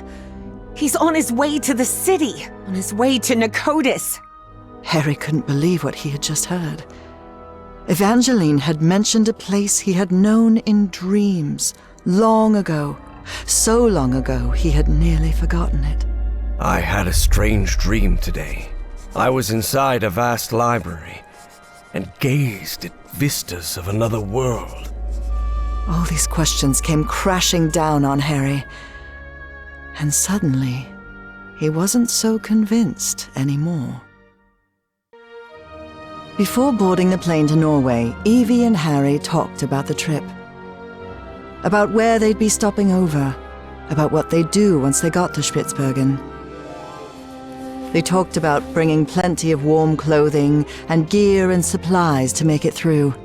He's on his way to the city, on his way to Pna-ko-tus. Harry couldn't believe what he had just heard. Evangeline had mentioned a place he had known in dreams, long ago. So long ago, he had nearly forgotten it. I had a strange dream today. I was inside a vast library and gazed at vistas of another world. All these questions came crashing down on Harry. And suddenly, he wasn't so convinced anymore. Before boarding the plane to Norway, Evie and Harry talked about the trip. About where they'd be stopping over. About what they'd do once they got to Spitsbergen. They talked about bringing plenty of warm clothing and gear and supplies to make it through.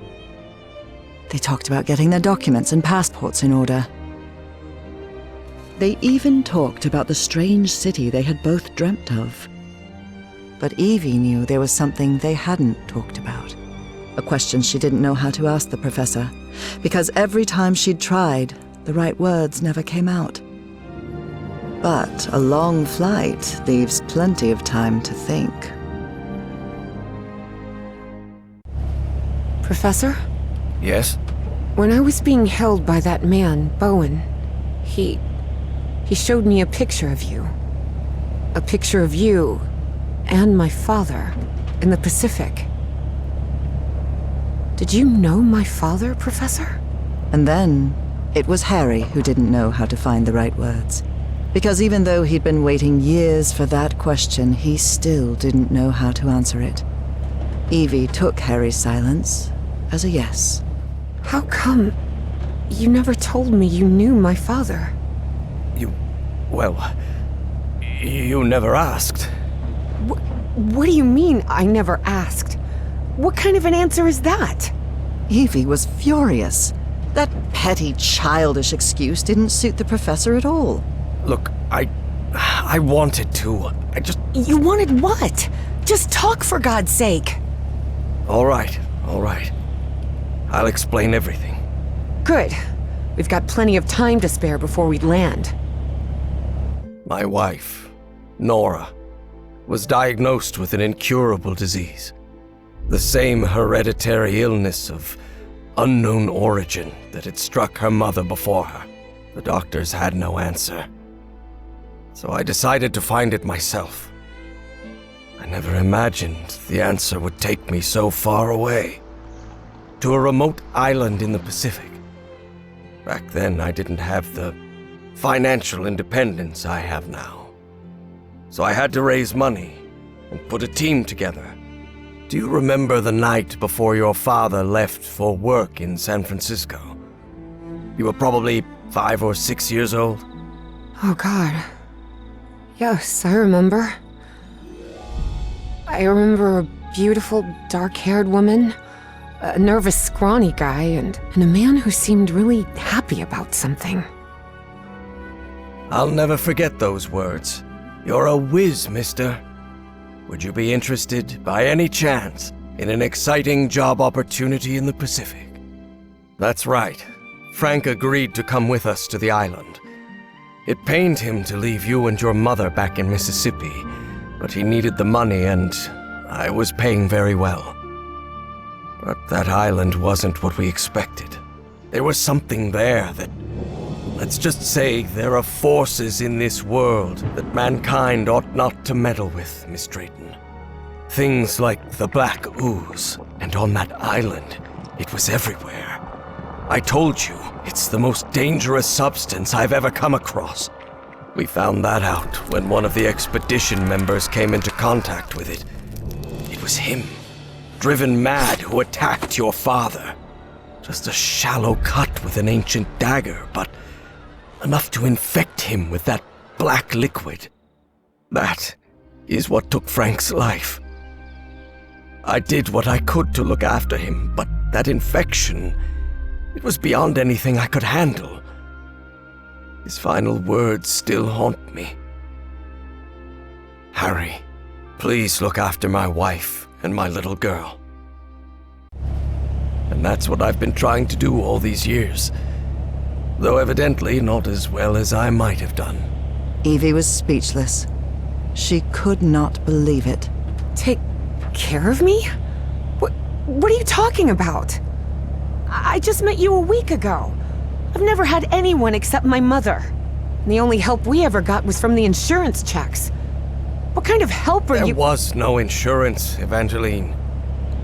They talked about getting their documents and passports in order. They even talked about the strange city they had both dreamt of. But Evie knew there was something they hadn't talked about. A question she didn't know how to ask the professor, because every time she'd tried, the right words never came out. But a long flight leaves plenty of time to think. Professor? Yes? When I was being held by that man, Bowen, he showed me a picture of you. A picture of you and my father in the Pacific. Did you know my father, Professor? And then, it was Harry who didn't know how to find the right words. Because even though he'd been waiting years for that question, he still didn't know how to answer it. Evie took Harry's silence as a yes. How come you never told me you knew my father? You never asked. What do you mean, I never asked? What kind of an answer is that? Evie was furious. That petty, childish excuse didn't suit the professor at all. Look, I wanted to. You wanted what? Just talk, for God's sake. All right. I'll explain everything. Good. We've got plenty of time to spare before we land. My wife, Nora, was diagnosed with an incurable disease. The same hereditary illness of unknown origin that had struck her mother before her. The doctors had no answer. So I decided to find it myself. I never imagined the answer would take me so far away. To a remote island in the Pacific. Back then, I didn't have the financial independence I have now. So I had to raise money and put a team together. Do you remember the night before your father left for work in San Francisco? You were probably 5 or 6 years old? Oh, God. Yes, I remember. I remember a beautiful, dark-haired woman, a nervous, scrawny guy, and a man who seemed really happy about something. I'll never forget those words. You're a whiz, mister. Would you be interested, by any chance, in an exciting job opportunity in the Pacific? That's right. Frank agreed to come with us to the island. It pained him to leave you and your mother back in Mississippi, but he needed the money and I was paying very well. But that island wasn't what we expected. There was something there that... Let's just say there are forces in this world that mankind ought not to meddle with, Miss Drayton. Things like the black ooze, and on that island, it was everywhere. I told you, it's the most dangerous substance I've ever come across. We found that out when one of the expedition members came into contact with it. It was him, driven mad, who attacked your father. Just a shallow cut with an ancient dagger, but enough to infect him with that black liquid. That is what took Frank's life. I did what I could to look after him, but that infection, it was beyond anything I could handle. His final words still haunt me. Harry, please look after my wife and my little girl. And that's what I've been trying to do all these years. Though evidently not as well as I might have done. Evie was speechless. She could not believe it. Take care of me? What are you talking about? I just met you a week ago. I've never had anyone except my mother. And the only help we ever got was from the insurance checks. What kind of help are you— There was no insurance, Evangeline.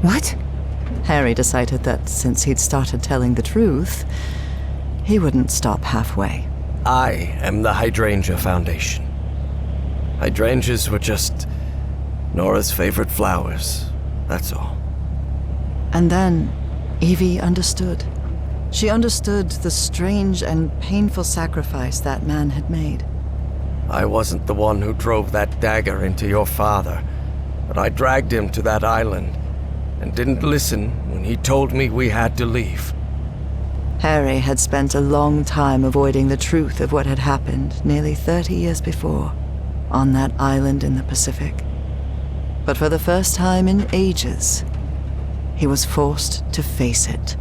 What? Harry decided that since he'd started telling the truth, he wouldn't stop halfway. I am the Hydrangea Foundation. Hydrangeas were just Nora's favorite flowers, that's all. And then Evie understood. She understood the strange and painful sacrifice that man had made. I wasn't the one who drove that dagger into your father, but I dragged him to that island and didn't listen when he told me we had to leave. Harry had spent a long time avoiding the truth of what had happened nearly 30 years before, on that island in the Pacific. But for the first time in ages, he was forced to face it.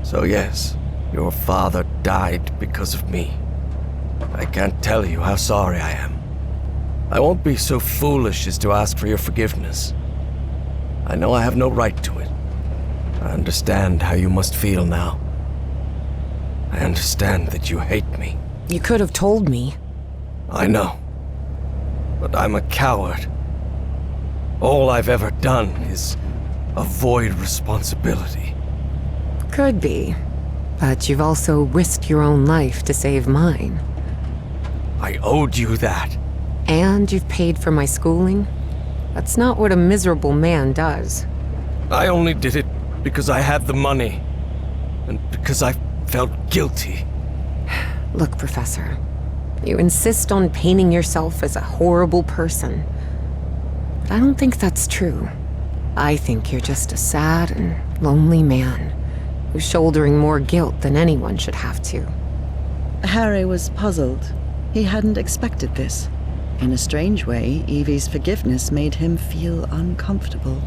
So yes, your father died because of me. I can't tell you how sorry I am. I won't be so foolish as to ask for your forgiveness. I know I have no right to it. I understand how you must feel now. I understand that you hate me. You could have told me. I know. But I'm a coward. All I've ever done is avoid responsibility. Could be. But you've also risked your own life to save mine. I owed you that. And you've paid for my schooling? That's not what a miserable man does. I only did it because I had the money. And because I felt guilty. Look, Professor. You insist on painting yourself as a horrible person. But I don't think that's true. I think you're just a sad and lonely man who's shouldering more guilt than anyone should have to. Harry was puzzled. He hadn't expected this. In a strange way, Evie's forgiveness made him feel uncomfortable.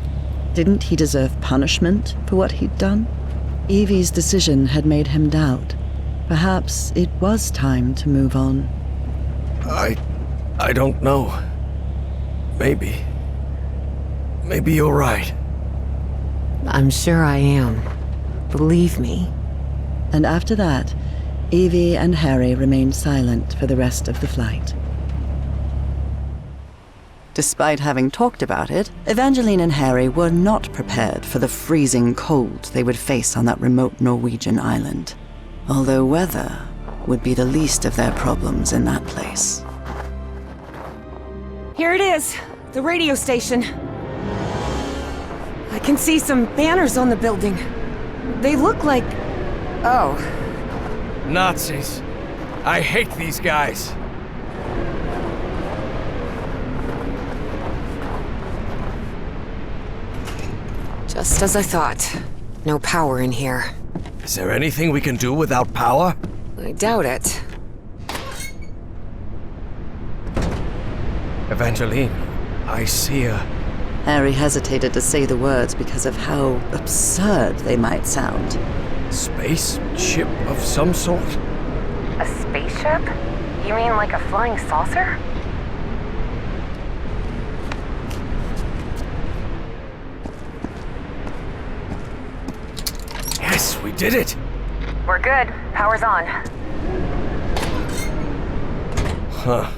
Didn't he deserve punishment for what he'd done? Evie's decision had made him doubt. Perhaps it was time to move on. I don't know. Maybe you're right. I'm sure I am. Believe me. And after that, Evie and Harry remained silent for the rest of the flight. Despite having talked about it, Evangeline and Harry were not prepared for the freezing cold they would face on that remote Norwegian island. Although weather would be the least of their problems in that place. Here it is, the radio station. I can see some banners on the building. They look like... Oh. Nazis. I hate these guys. Just as I thought. No power in here. Is there anything we can do without power? I doubt it. Evangeline, I see a... Harry hesitated to say the words because of how absurd they might sound. space ship of some sort? A spaceship? You mean like a flying saucer? We did it! We're good. Power's on. Huh.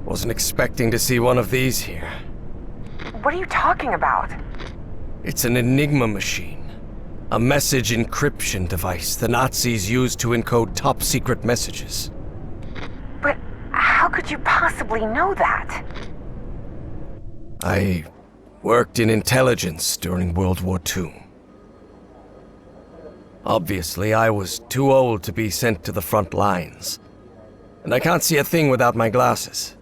Wasn't expecting to see one of these here. What are you talking about? It's an Enigma machine. A message encryption device the Nazis used to encode top-secret messages. But how could you possibly know that? I worked in intelligence during World War II. Obviously, I was too old to be sent to the front lines. And I can't see a thing without my glasses.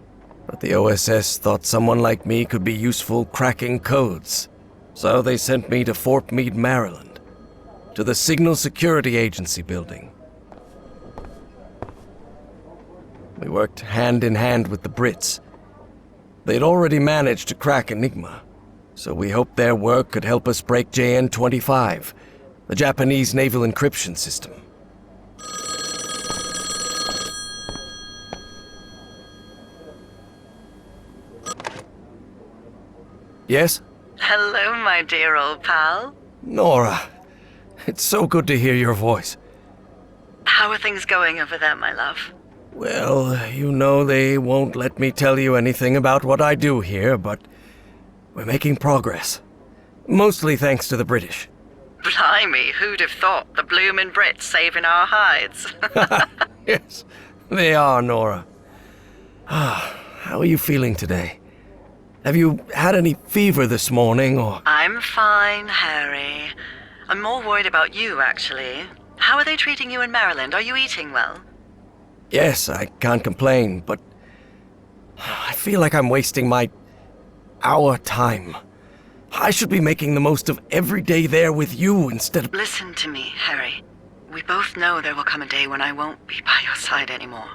But the OSS thought someone like me could be useful cracking codes. So they sent me to Fort Meade, Maryland, to the Signal Security Agency building. We worked hand in hand with the Brits. They'd already managed to crack Enigma, so we hoped their work could help us break JN-25, the Japanese naval encryption system. Yes? Hello, my dear old pal. Nora, it's so good to hear your voice. How are things going over there, my love? Well, you know they won't let me tell you anything about what I do here, but we're making progress. Mostly thanks to the British. Blimey, who'd have thought the bloomin' Brits saving our hides? Yes, they are, Nora. How are you feeling today? Have you had any fever this morning, or...? I'm fine, Harry. I'm more worried about you, actually. How are they treating you in Maryland? Are you eating well? Yes, I can't complain, but I feel like I'm wasting our time. I should be making the most of every day there with you instead of... Listen to me, Harry. We both know there will come a day when I won't be by your side anymore.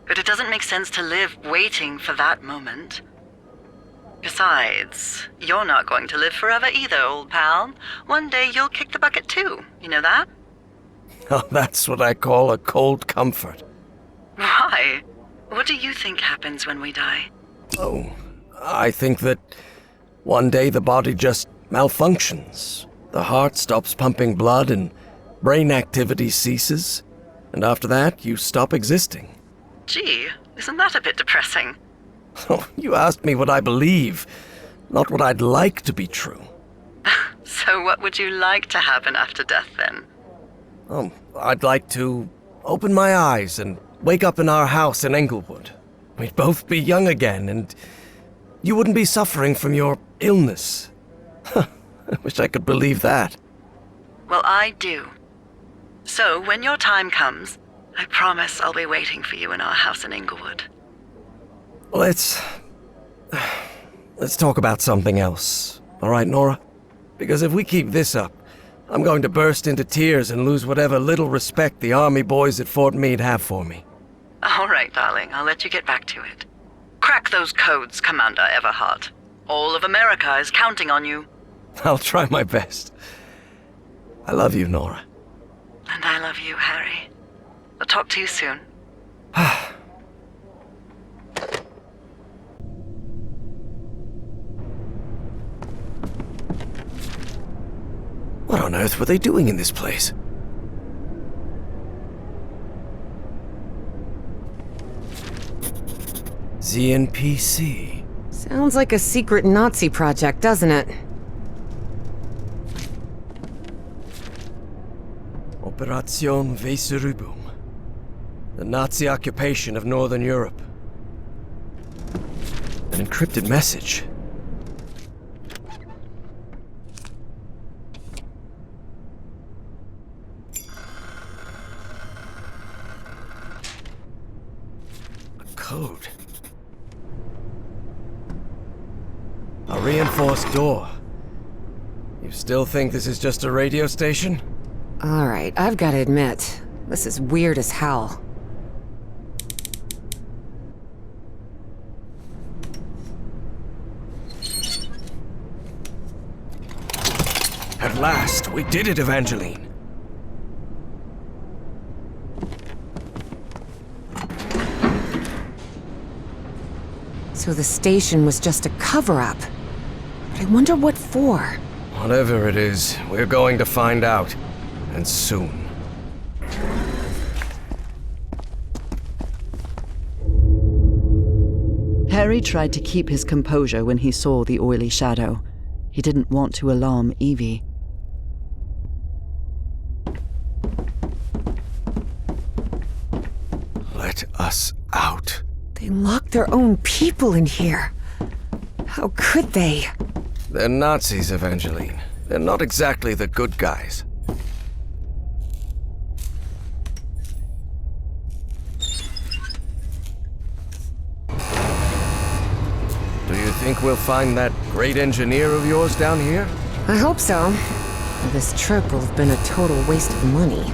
But it doesn't make sense to live waiting for that moment. Besides, you're not going to live forever either, old pal. One day you'll kick the bucket too. You know that? Oh, that's what I call a cold comfort. Why? What do you think happens when we die? Oh, I think that one day the body just malfunctions. The heart stops pumping blood and brain activity ceases. And after that, you stop existing. Gee, isn't that a bit depressing? Oh, you asked me what I believe, not what I'd like to be true. So what would you like to happen after death, then? Oh, I'd like to open my eyes and wake up in our house in Englewood. We'd both be young again, and you wouldn't be suffering from your illness. I wish I could believe that. Well, I do. So when your time comes, I promise I'll be waiting for you in our house in Englewood. Let's talk about something else. All right, Nora? Because if we keep this up, I'm going to burst into tears and lose whatever little respect the army boys at Fort Meade have for me. All right, darling. I'll let you get back to it. Crack those codes, Commander Everhart. All of America is counting on you. I'll try my best. I love you, Nora. And I love you, Harry. I'll talk to you soon. What on earth were they doing in this place? ZNP-C. Sounds like a secret Nazi project, doesn't it? Operation Weserübung. The Nazi occupation of Northern Europe. An encrypted message. Code. A reinforced door. You still think this is just a radio station? Alright, I've got to admit, this is weird as hell. At last, we did it, Evangeline. So the station was just a cover-up. But I wonder what for. Whatever it is, we're going to find out. And soon. Harry tried to keep his composure when he saw the oily shadow. He didn't want to alarm Evie. Let us out. They locked their own people in here. How could they? They're Nazis, Evangeline. They're not exactly the good guys. Do you think we'll find that great engineer of yours down here? I hope so. This trip will have been a total waste of money.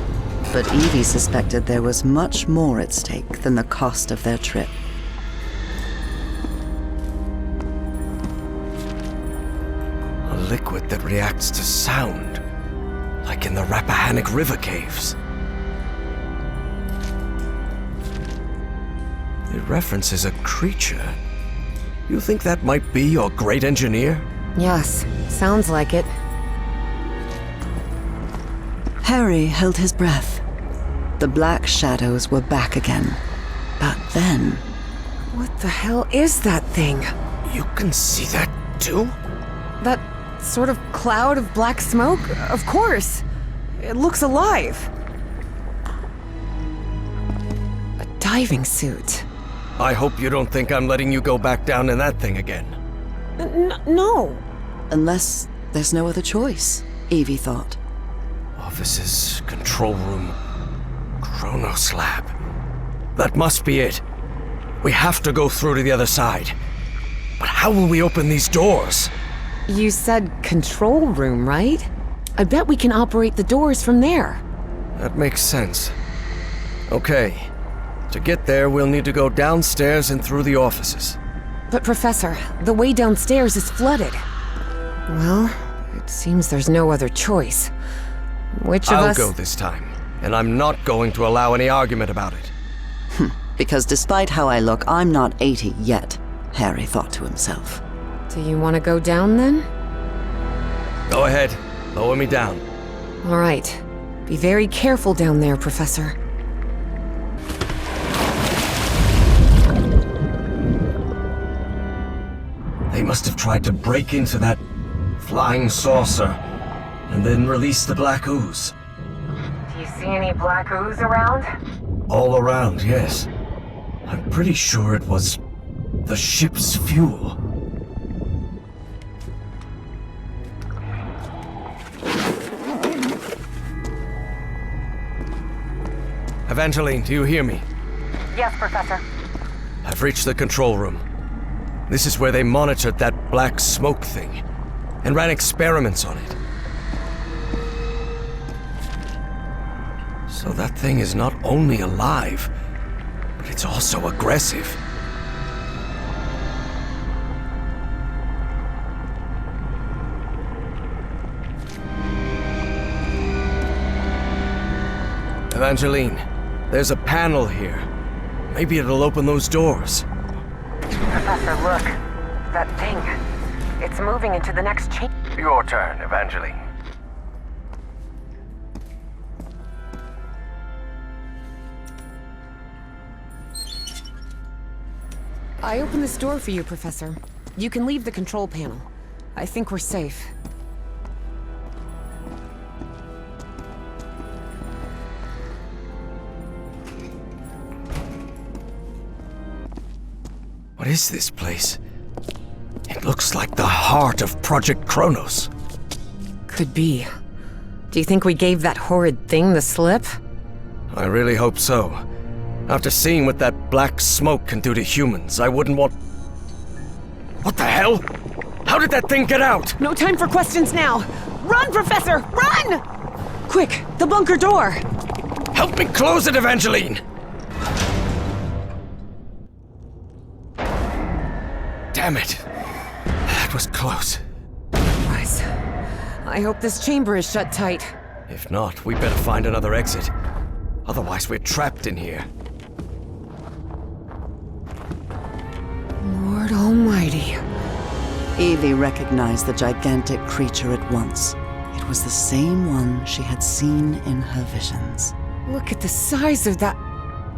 But Evie suspected there was much more at stake than the cost of their trip. A liquid that reacts to sound, like in the Rappahannock River caves. It references a creature. You think that might be your great engineer? Yes, sounds like it. Harry held his breath. The black shadows were back again. But then... What the hell is that thing? You can see that too? That sort of cloud of black smoke? Of course. It looks alive. A diving suit. I hope you don't think I'm letting you go back down in that thing again. No. Unless there's no other choice, Evie thought. Offices, control room, Chronos lab. That must be it. We have to go through to the other side. But how will we open these doors? You said control room, right? I bet we can operate the doors from there. That makes sense. Okay. To get there, we'll need to go downstairs and through the offices. But Professor, the way downstairs is flooded. Well, it seems there's no other choice. Which of I'll us... go this time, and I'm not going to allow any argument about it. Because despite how I look, I'm not 80 yet, Harry thought to himself. Do you want to go down then? Go ahead. Lower me down. All right. Be very careful down there, Professor. They must have tried to break into that flying saucer and then release the black ooze. Do you see any black ooze around? All around, yes. I'm pretty sure it was the ship's fuel. Evangeline, do you hear me? Yes, Professor. I've reached the control room. This is where they monitored that black smoke thing and ran experiments on it. So that thing is not only alive, but it's also aggressive. Evangeline, there's a panel here. Maybe it'll open those doors. Professor, look. That thing. It's moving into the next chamber. Your turn, Evangeline. I opened this door for you, Professor. You can leave the control panel. I think we're safe. What is this place? It looks like the heart of Project Kronos. Could be. Do you think we gave that horrid thing the slip? I really hope so. After seeing what that black smoke can do to humans, I wouldn't want... What the hell? How did that thing get out? No time for questions now! Run, Professor! Run! Quick, the bunker door! Help me close it, Evangeline! Damn it. That was close. I hope this chamber is shut tight. If not, we better find another exit. Otherwise, we're trapped in here. Lord Almighty. Evie recognized the gigantic creature at once. It It was the same one she had seen in her visions. Look at the size of that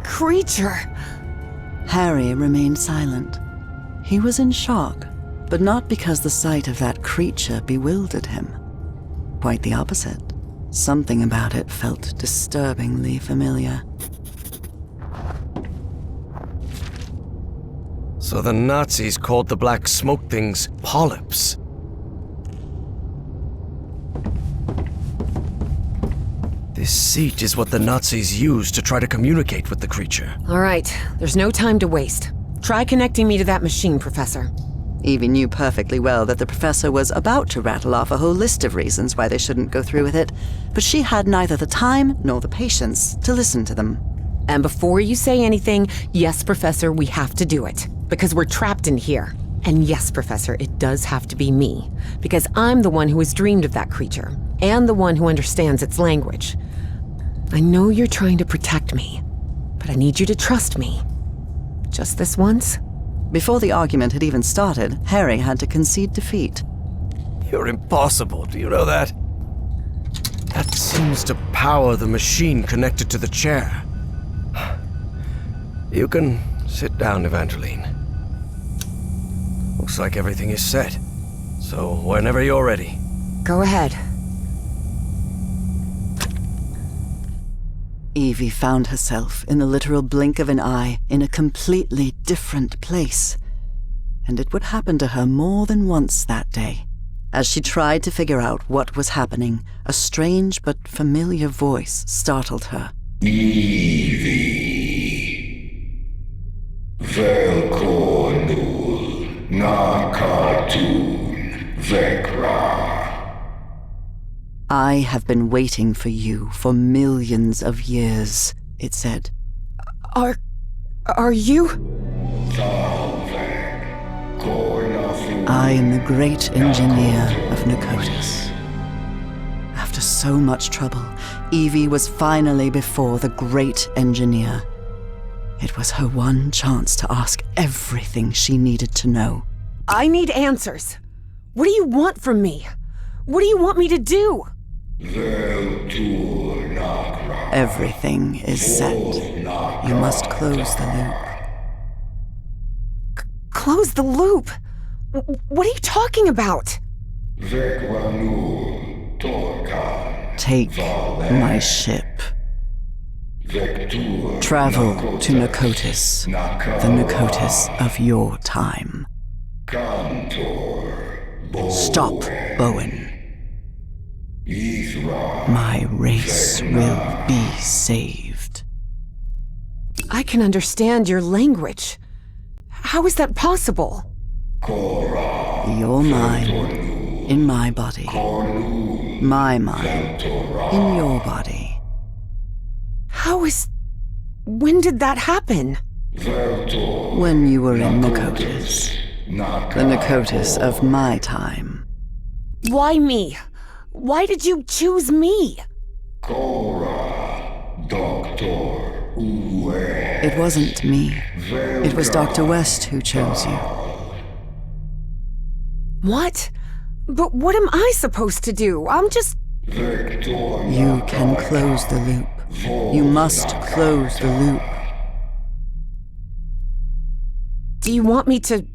creature. Harry remained silent. He was in shock, but not because the sight of that creature bewildered him. Quite the opposite. Something about it felt disturbingly familiar. So the Nazis called the black smoke things polyps. This seat is what the Nazis used to try to communicate with the creature. All right, there's no time to waste. Try connecting me to that machine, Professor. Evie knew perfectly well that the professor was about to rattle off a whole list of reasons why they shouldn't go through with it, but she had neither the time nor the patience to listen to them. And before you say anything, yes, Professor, we have to do it. Because we're trapped in here. And yes, Professor, it does have to be me. Because I'm the one who has dreamed of that creature. And the one who understands its language. I know you're trying to protect me. But I need you to trust me. Just this once? Before the argument had even started, Harry had to concede defeat. You're impossible, do you know that? That seems to power the machine connected to the chair. You can sit down, Evangeline. Looks like everything is set. So whenever you're ready. Go ahead. Evie found herself in the literal blink of an eye in a completely different place. And it would happen to her more than once that day. As she tried to figure out what was happening, a strange but familiar voice startled her. Evie. Velkonul. Nakatun. Vekra. I have been waiting for you for millions of years, it said. Are you? I am the great engineer of Pna-ko-tus. After so much trouble, Evie was finally before the great engineer. It was her one chance to ask everything she needed to know. I need answers. What do you want from me? What do you want me to do? Everything is set. You must close the loop. Close the loop? What are you talking about? Take my ship. Travel to Pna-ko-tus, the Pna-ko-tus of your time. Stop, Bowen. My race will be saved. I can understand your language. How is that possible? Your mind in my body. My mind in your body. When did that happen? When you were in Pna-ko-tus. The Pna-ko-tus of my time. Why me? Why did you choose me? It wasn't me. It was Dr. West who chose you. What? But what am I supposed to do? I'm just... You can close the loop. You must close the loop. Do you want me to...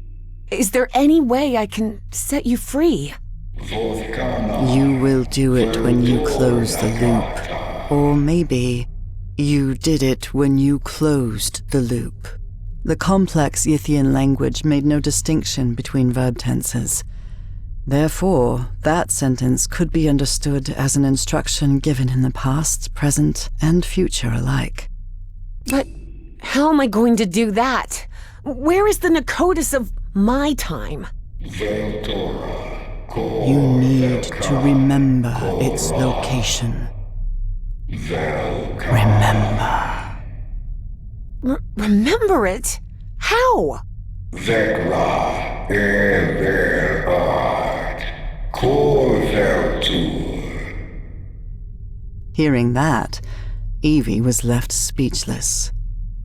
Is there any way I can set you free? You will do it when you close the loop. Or maybe you did it when you closed the loop. The complex Yithian language made no distinction between verb tenses. Therefore, that sentence could be understood as an instruction given in the past, present, and future alike. But how am I going to do that? Where is the Pna-ko-tus of my time? You need to remember its location. Remember. Remember it? How? Vekra Everhart. Korveltur. Hearing that, Evie was left speechless.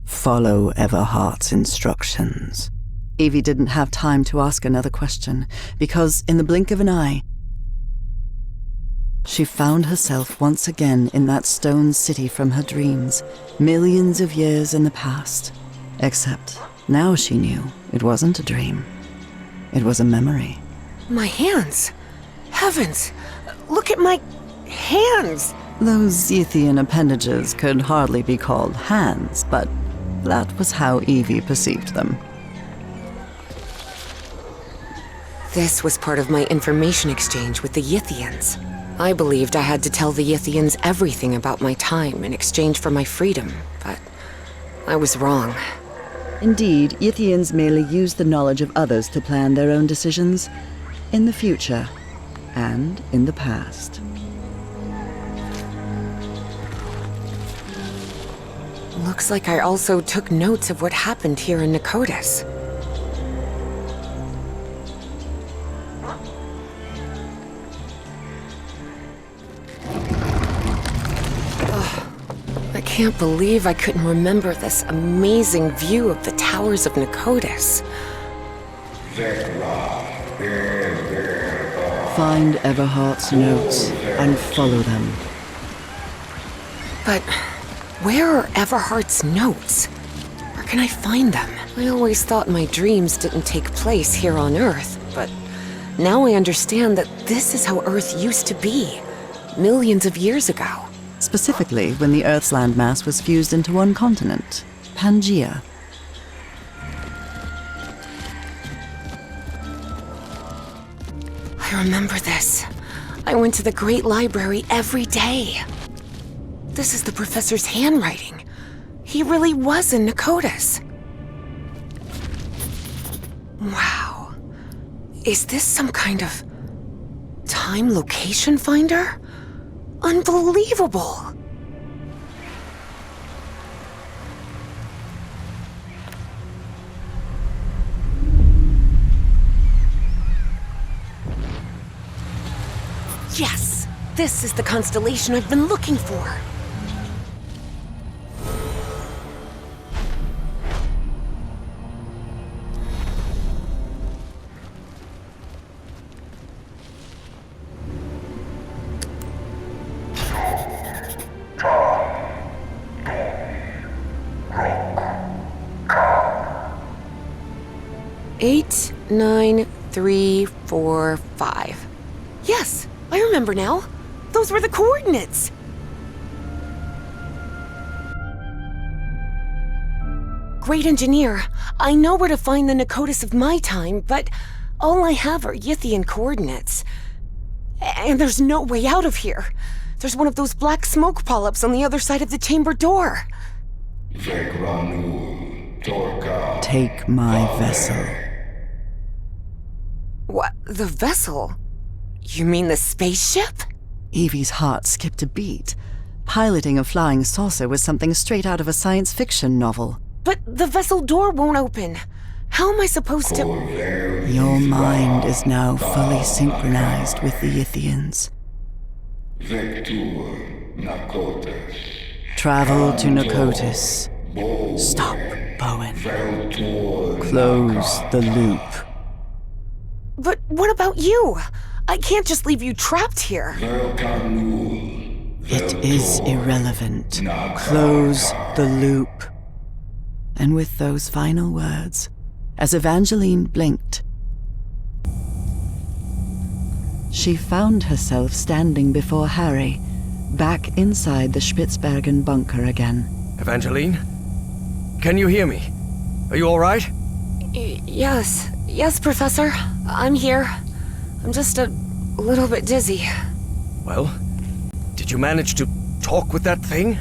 Follow Everhart's instructions. Evie didn't have time to ask another question, because in the blink of an eye, She found herself once again in that stone city from her dreams, millions of years in the past. Except now she knew it wasn't a dream. It was a memory. My hands! Heavens! Look at my hands! Those Zethian appendages could hardly be called hands, but that was how Evie perceived them. This was part of my information exchange with the Yithians. I believed I had to tell the Yithians everything about my time in exchange for my freedom, but I was wrong. Indeed, Yithians merely use the knowledge of others to plan their own decisions, in the future and in the past. Looks like I also took notes of what happened here in Pna-ko-tus. I can't believe I couldn't remember this amazing view of the towers of Pna-ko-tus. Find Everhart's notes and follow them. But where are Everhart's notes? Where can I find them? I always thought my dreams didn't take place here on Earth, but now I understand that this is how Earth used to be, millions of years ago. Specifically, when the Earth's landmass was fused into one continent, Pangea. I remember this. I went to the Great Library every day. This is the professor's handwriting. He really was in Pna-ko-tus. Wow. Is this some kind of time location finder? Unbelievable! Yes! This is the constellation I've been looking for! Eight, 9, 3, 4, 5. Yes, I remember now. Those were the coordinates. Great engineer, I know where to find the Pna-ko-tus of my time, but all I have are Yithian coordinates. And there's no way out of here. There's one of those black smoke polyps on the other side of the chamber door. Take my vessel. What? The vessel? You mean the spaceship? Evie's heart skipped a beat. Piloting a flying saucer was something straight out of a science fiction novel. But the vessel door won't open. How am I supposed to... Your mind is now fully synchronized with the Yithians. Travel to Pna-ko-tus. Stop, Bowen. Close the loop. But what about you? I can't just leave you trapped here. It is irrelevant. Close the loop. And with those final words, as Evangeline blinked, she found herself standing before Harry, back inside the Spitzbergen bunker again. Evangeline? Can you hear me? Are you all right? Yes, Professor. I'm here. I'm just a little bit dizzy. Well, did you manage to talk with that thing?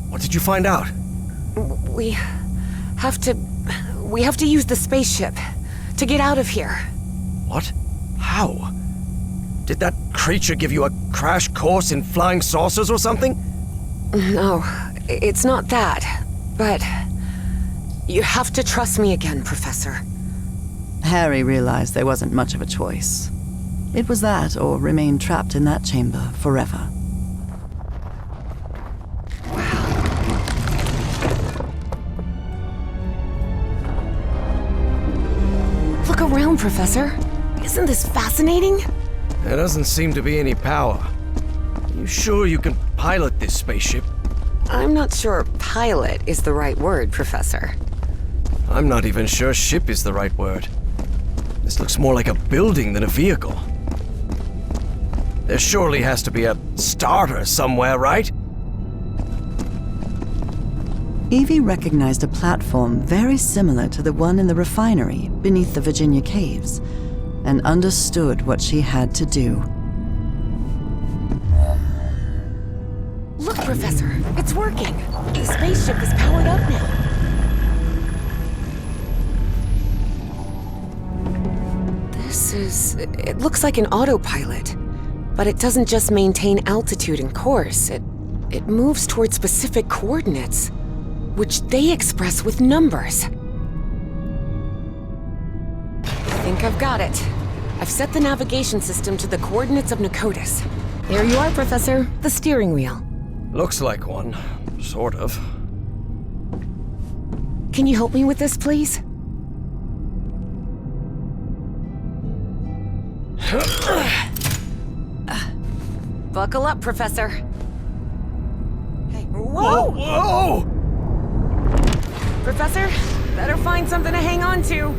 What did you find out? We have to use the spaceship to get out of here. What? How? Did that creature give you a crash course in flying saucers or something? No, it's not that. But you have to trust me again, Professor. Harry realized there wasn't much of a choice. It was that or remain trapped in that chamber forever. Look around, Professor. Isn't this fascinating? There doesn't seem to be any power. You sure you can pilot this spaceship? I'm not sure pilot is the right word, Professor. I'm not even sure ship is the right word. This looks more like a building than a vehicle. There surely has to be a starter somewhere, right? Evie recognized a platform very similar to the one in the refinery beneath the Virginia caves, and understood what she had to do. Look, Professor, it's working. The spaceship is powered up now. It looks like an autopilot, but it doesn't just maintain altitude and course. It moves toward specific coordinates, which they express with numbers. I think I've got it. I've set the navigation system to the coordinates of Pna-ko-tus. There you are, Professor. The steering wheel. Looks like one, sort of. Can you help me with this, please? Buckle up, Professor. Hey, whoa! Whoa! Professor, better find something to hang on to.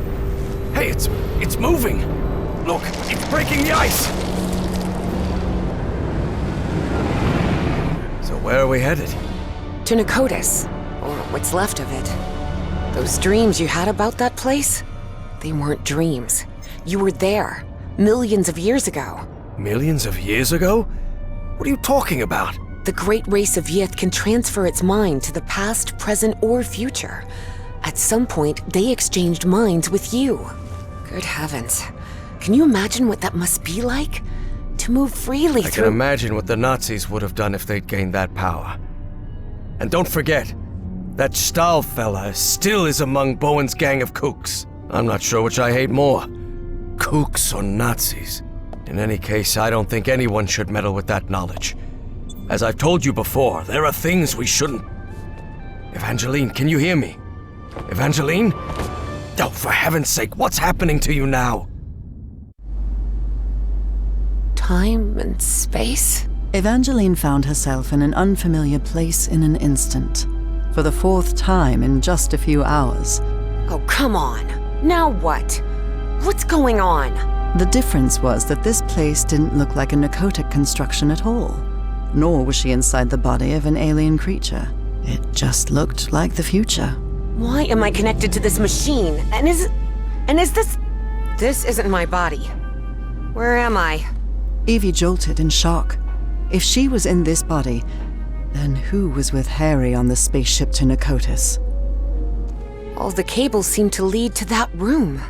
Hey, it's moving! Look, it's breaking the ice! So where are we headed? To Pna-ko-tus, or what's left of it. Those dreams you had about that place? They weren't dreams. You were there, millions of years ago. Millions of years ago? What are you talking about? The great race of Yith can transfer its mind to the past, present, or future. At some point, they exchanged minds with you. Good heavens. Can you imagine what that must be like? To move freely I through— can imagine what the Nazis would have done if they'd gained that power. And don't forget, that Stahl fella still is among Bowen's gang of kooks. I'm not sure which I hate more, kooks or Nazis. In any case, I don't think anyone should meddle with that knowledge. As I've told you before, there are things we shouldn't... Evangeline, can you hear me? Evangeline? Oh, for heaven's sake, what's happening to you now? time and space? Evangeline found herself in an unfamiliar place in an instant. For the fourth time in just a few hours. Oh, come on. Now what? What's going on? The difference was that this place didn't look like a Pna-ko-tus construction at all. Nor was she inside the body of an alien creature. It just looked like the future. Why am I connected to this machine? And is this... This isn't my body. Where am I? Evie jolted in shock. If she was in this body, then who was with Harry on the spaceship to Pna-ko-tus? All the cables seem to lead to that room.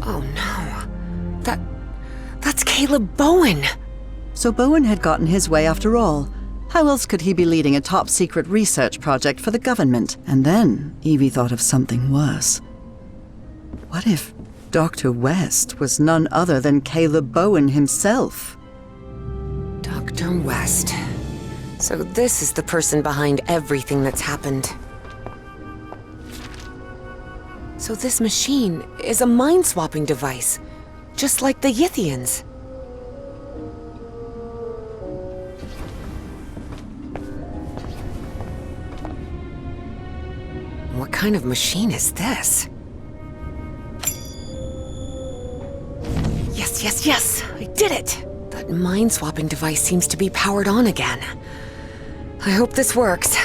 Oh no. That's Caleb Bowen. So Bowen had gotten his way after all. How else could he be leading a top-secret research project for the government? And then Evie thought of something worse. What if Dr. West was none other than Caleb Bowen himself? Dr. West. So this is the person behind everything that's happened. So this machine is a mind-swapping device, just like the Yithians. What kind of machine is this? Yes! I did it! That mind-swapping device seems to be powered on again. I hope this works.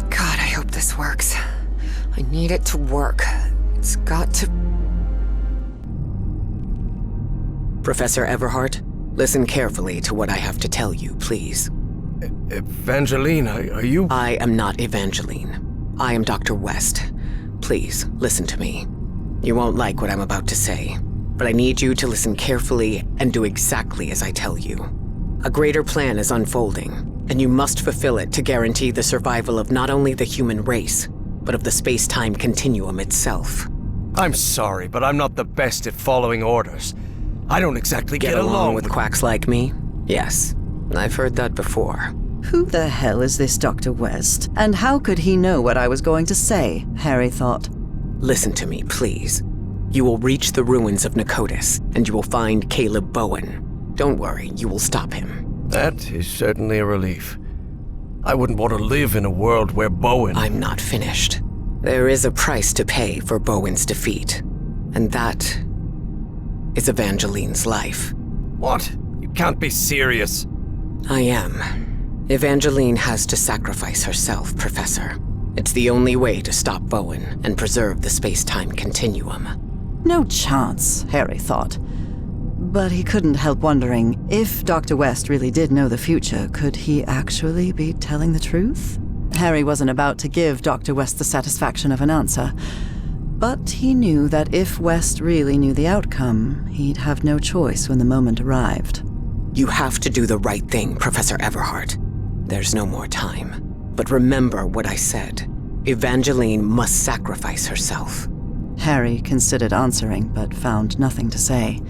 God, I hope this works. I need it to work. It's got to... Professor Everhart, listen carefully to what I have to tell you, please. Evangeline, are you... I am not Evangeline. I am Dr. West. Please, listen to me. You won't like what I'm about to say, but I need you to listen carefully and do exactly as I tell you. A greater plan is unfolding, and you must fulfill it to guarantee the survival of not only the human race, but of the space-time continuum itself. I'm sorry, but I'm not the best at following orders. I don't exactly get along with quacks like me? Yes, I've heard that before. Who the hell is this Dr. West? And how could he know what I was going to say, Harry thought. Listen to me, please. You will reach the ruins of Pna-ko-tus, and you will find Caleb Bowen. Don't worry, you will stop him. That is certainly a relief. I wouldn't want to live in a world where Bowen... I'm not finished. There is a price to pay for Bowen's defeat, and that is Evangeline's life. What? You can't be serious. I am. Evangeline has to sacrifice herself, Professor. It's the only way to stop Bowen and preserve the space-time continuum. No chance, Harry thought. But he couldn't help wondering, if Dr. West really did know the future, could he actually be telling the truth? Harry wasn't about to give Dr. West the satisfaction of an answer. But he knew that if West really knew the outcome, he'd have no choice when the moment arrived. You have to do the right thing, Professor Everhart. There's no more time. But remember what I said. Evangeline must sacrifice herself. Harry considered answering, but found nothing to say.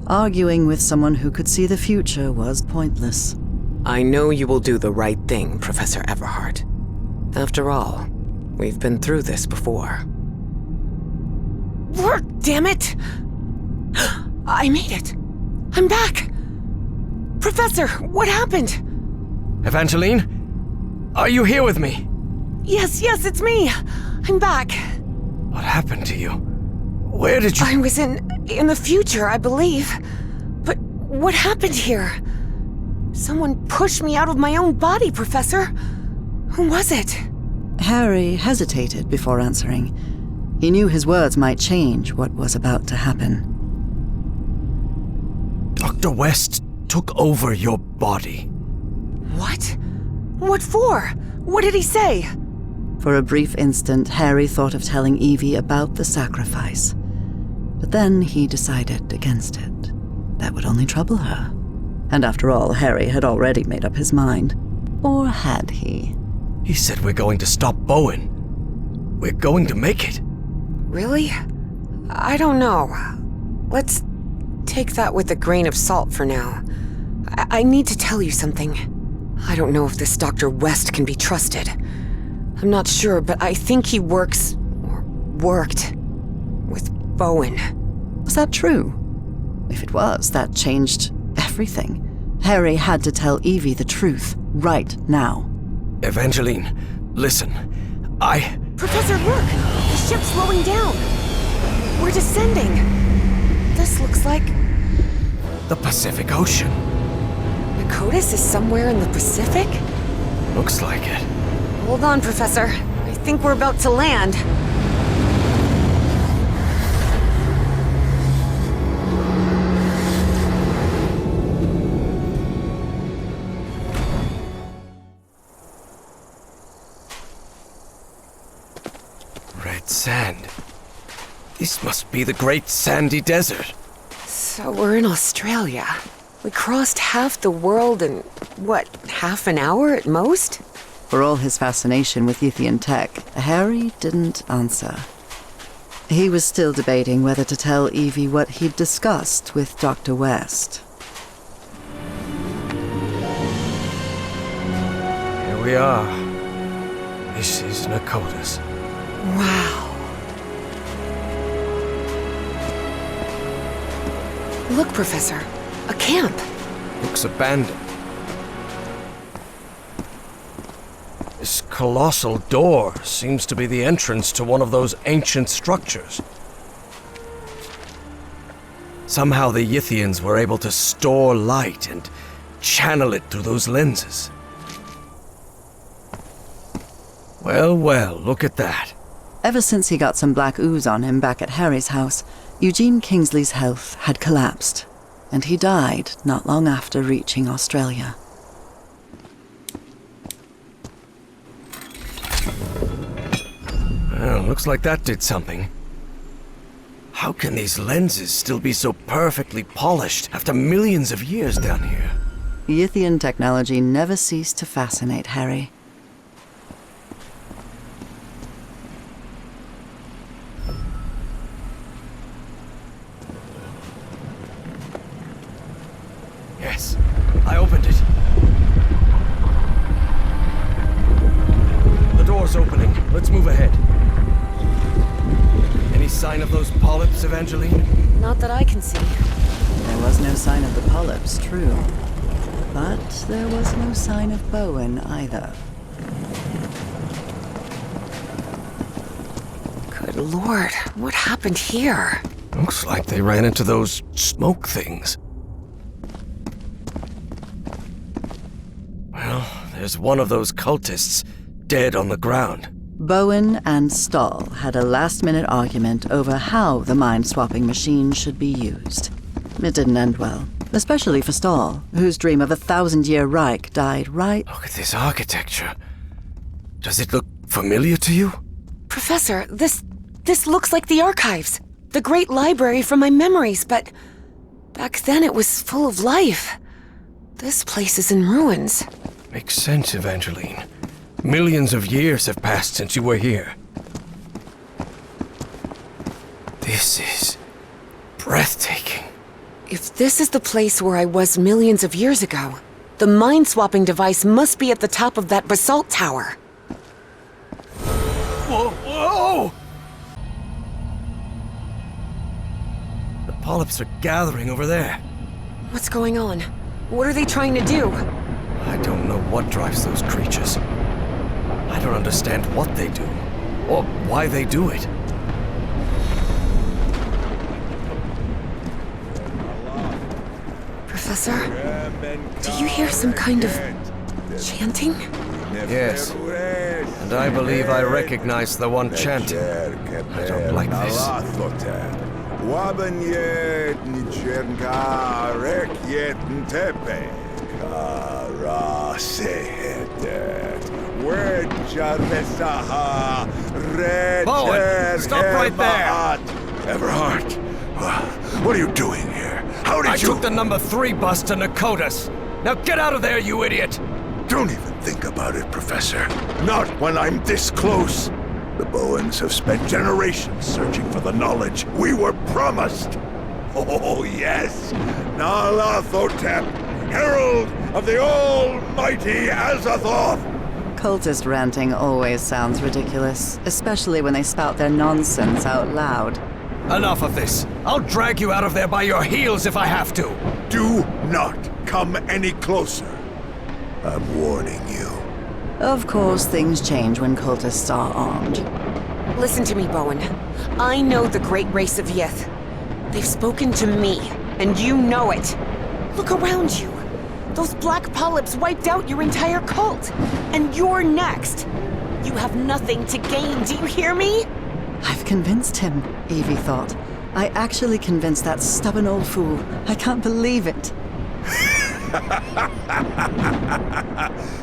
Arguing with someone who could see the future was pointless. I know you will do the right thing, Professor Everhart. After all, we've been through this before. Work, damn it! I made it. I'm back. Professor, what happened? Evangeline? Are you here with me? Yes, it's me. I'm back. What happened to you? Where did you... I was in the future, I believe. But what happened here? Someone pushed me out of my own body, Professor. Who was it? Harry hesitated before answering. He knew his words might change what was about to happen. Dr. West took over your body. What? What for? What did he say? For a brief instant, Harry thought of telling Evie about the sacrifice. But then he decided against it. That would only trouble her. And after all, Harry had already made up his mind. Or had he? He said we're going to stop Bowen. We're going to make it. Really? I don't know. Let's take that with a grain of salt for now. I need to tell you something. I don't know if this Dr. West can be trusted. I'm not sure, but I think he works, or worked, with Bowen. Was that true? If it was, that changed everything. Harry had to tell Evie the truth, right now. Evangeline, listen. Professor, look! The ship's slowing down! We're descending! This looks like... The Pacific Ocean. Pna-ko-tus is somewhere in the Pacific? Looks like it. Hold on, Professor. I think we're about to land. Red sand. This must be the Great Sandy Desert. So we're in Australia. We crossed half the world in, what, half an hour at most? For all his fascination with Ythian tech, Harry didn't answer. He was still debating whether to tell Evie what he'd discussed with Dr. West. Here we are. This is Pna-ko-tus. Wow. Look, Professor. A camp. Looks abandoned. This colossal door seems to be the entrance to one of those ancient structures. Somehow the Ythians were able to store light and channel it through those lenses. Well, look at that. Ever since he got some black ooze on him back at Harry's house, Eugene Kingsley's health had collapsed, and he died not long after reaching Australia. Well, looks like that did something. How can these lenses still be so perfectly polished after millions of years down here? Ythian technology never ceased to fascinate Harry. Yes, I opened it. The door's opening. Let's move ahead. Any sign of those polyps, Evangeline? Not that I can see. There was no sign of the polyps, true. But there was no sign of Bowen either. Good lord, what happened here? Looks like they ran into those smoke things. Well, there's one of those cultists dead on the ground. Bowen and Stahl had a last-minute argument over how the mind-swapping machine should be used. It didn't end well, especially for Stahl, whose dream of a 1,000-year Reich died right... Look at this architecture. Does it look familiar to you? Professor, this looks like the archives. The great library from my memories, but back then it was full of life. This place is in ruins. Makes sense, Evangeline. Millions of years have passed since you were here. This is breathtaking. If this is the place where I was millions of years ago, the mind-swapping device must be at the top of that basalt tower. Whoa! Whoa! The polyps are gathering over there. What's going on? What are they trying to do? I don't know what drives those creatures. I don't understand what they do, or why they do it. Professor, do you hear some kind of chanting? Yes, and I believe I recognize the one chanting. I don't like this. Bowen, stop right there! Everhart, what are you doing here? How did I you... took the number 3 bus to Pna-ko-tus. Now get out of there, you idiot! Don't even think about it, Professor. Not when I'm this close. The Bowens have spent generations searching for the knowledge we were promised. Oh, yes! Nyarlathotep, herald of the almighty Azathoth! Cultist ranting always sounds ridiculous, especially when they spout their nonsense out loud. Enough of this. I'll drag you out of there by your heels if I have to. Do not come any closer. I'm warning you. Of course, things change when cultists are armed. Listen to me, Bowen. I know the great race of Yith. They've spoken to me, and you know it. Look around you. Those black polyps wiped out your entire cult. And you're next. You have nothing to gain, do you hear me? I've convinced him, Evie thought. I actually convinced that stubborn old fool. I can't believe it.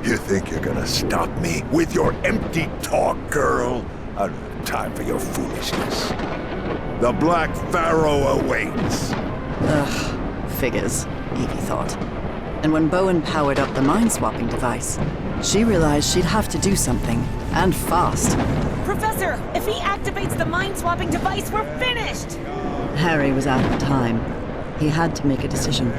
You think you're gonna stop me with your empty talk, girl? I don't have time for your foolishness. The Black Pharaoh awaits. Ugh, figures, Evie thought. And when Bowen powered up the mind-swapping device, she realized she'd have to do something, and fast. Professor, if he activates the mind-swapping device, we're finished! Harry was out of time. He had to make a decision.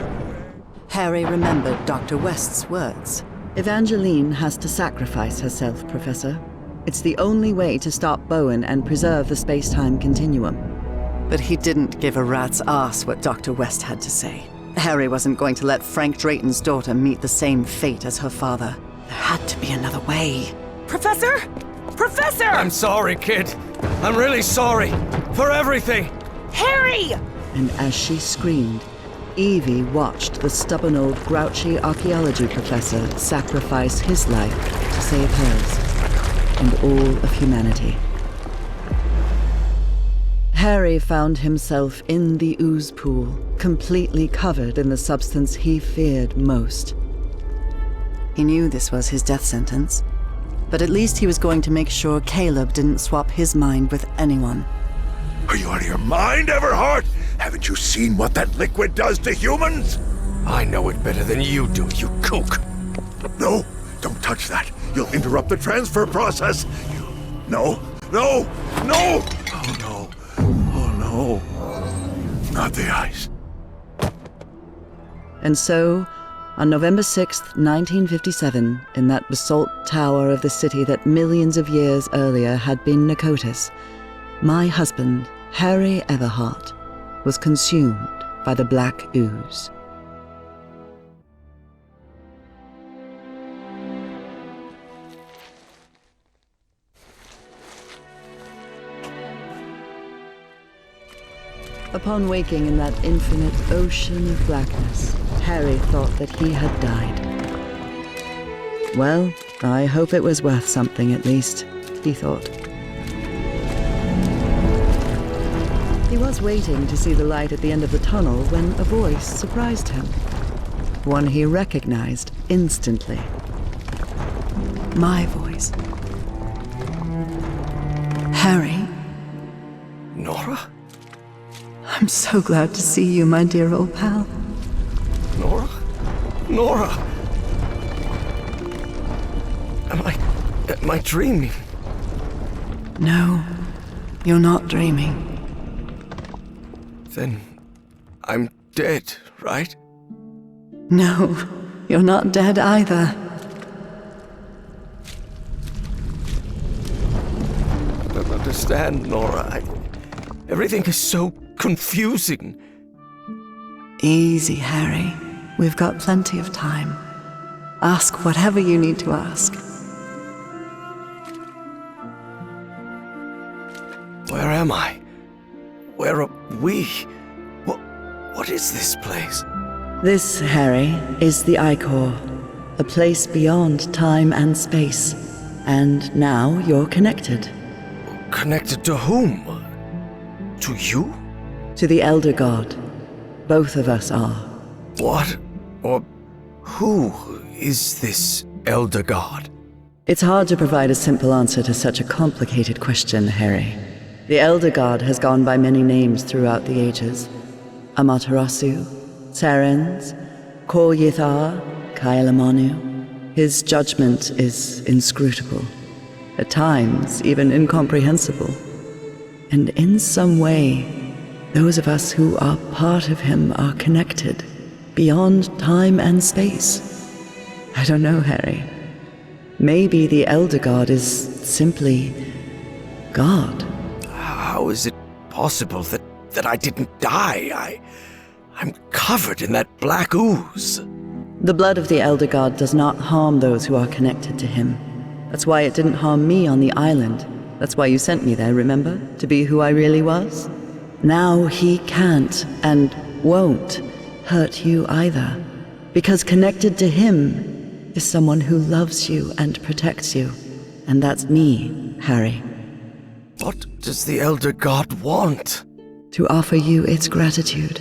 Harry remembered Dr. West's words. Evangeline has to sacrifice herself, Professor. It's the only way to stop Bowen and preserve the space-time continuum. But he didn't give a rat's ass what Dr. West had to say. Harry wasn't going to let Frank Drayton's daughter meet the same fate as her father. There had to be another way. Professor? Professor! I'm sorry, kid. I'm really sorry. For everything. Harry! And as she screamed, Evie watched the stubborn old grouchy archaeology professor sacrifice his life to save hers, and all of humanity. Harry found himself in the ooze pool, completely covered in the substance he feared most. He knew this was his death sentence, but at least he was going to make sure Caleb didn't swap his mind with anyone. Are you out of your mind, Everhart? Haven't you seen what that liquid does to humans? I know it better than you do, you kook. No, don't touch that. You'll interrupt the transfer process. No. Oh, no. Oh, no. Not the ice. And so, on November 6th, 1957, in that basalt tower of the city that millions of years earlier had been Pna-ko-tus, my husband, Harry Everhart was consumed by the black ooze. Upon waking in that infinite ocean of blackness, Harry thought that he had died. Well, I hope it was worth something at least, he thought. He was waiting to see the light at the end of the tunnel when a voice surprised him. One he recognized instantly. My voice. Harry? Nora? I'm so glad to see you, my dear old pal. Nora? Nora! Am I dreaming? No, you're not dreaming. Then I'm dead, right? No, you're not dead either. I don't understand, Nora. Everything is so confusing. Easy, Harry. We've got plenty of time. Ask whatever you need to ask. Where am I? Where are we? What is this place? This, Harry, is the Ichor, a place beyond time and space. And now you're connected. Connected to whom? To you? To the Elder God. Both of us are. What or who is this Elder God? It's hard to provide a simple answer to such a complicated question, Harry. The Elder God has gone by many names throughout the ages. Amaterasu, Terrans, Kor Yithar, Kailamanu. His judgment is inscrutable, at times even incomprehensible. And in some way, those of us who are part of him are connected, beyond time and space. I don't know, Harry. Maybe the Elder God is simply God. How is it possible that I didn't die? I'm covered in that black ooze. The blood of the Elder God does not harm those who are connected to him. That's why it didn't harm me on the island. That's why you sent me there, remember? To be who I really was? Now he can't and won't hurt you either. Because connected to him is someone who loves you and protects you. And that's me, Harry. What does the Elder God want? To offer you its gratitude.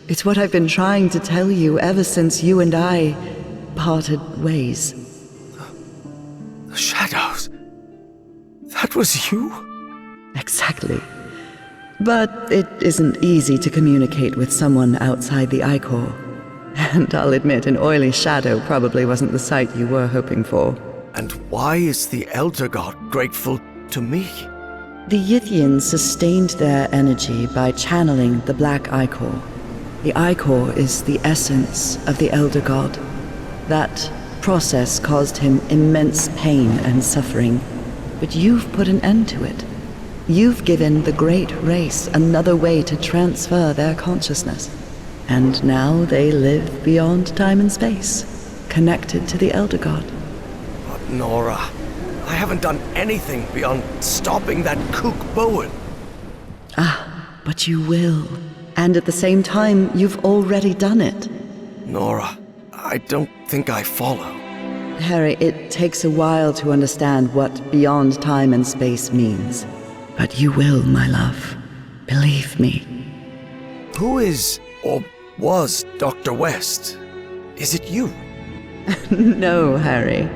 It's what I've been trying to tell you ever since you and I parted ways. The shadows. That was you? Exactly. But it isn't easy to communicate with someone outside the Ichor. And I'll admit, an oily shadow probably wasn't the sight you were hoping for. And why is the Elder God grateful to me? The Yithians sustained their energy by channeling the Black Ichor. The Ichor is the essence of the Elder God. That process caused him immense pain and suffering, but you've put an end to it. You've given the great race another way to transfer their consciousness. And now they live beyond time and space, connected to the Elder God. But Nora, I haven't done anything beyond stopping that kook Bowen. Ah, but you will. And at the same time, you've already done it. Nora, I don't think I follow. Harry, it takes a while to understand what beyond time and space means. But you will, my love. Believe me. Who is, or was, Dr. West? Is it you? No, Harry.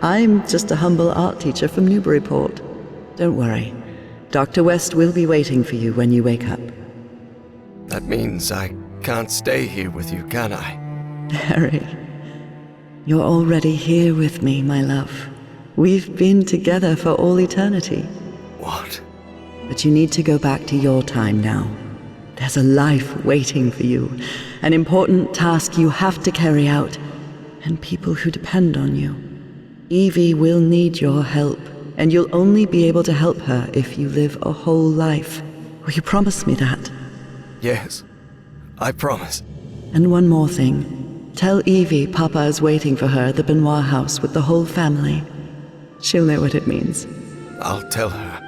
I'm just a humble art teacher from Newburyport. Don't worry. Dr. West will be waiting for you when you wake up. That means I can't stay here with you, can I? Harry, you're already here with me, my love. We've been together for all eternity. What? But you need to go back to your time now. There's a life waiting for you, an important task you have to carry out, and people who depend on you. Evie will need your help, and you'll only be able to help her if you live a whole life Will you promise me that? Yes, I promise. And one more thing. Tell Evie Papa is waiting for her at the Benoit house with the whole family. She'll know what it means. I'll tell her.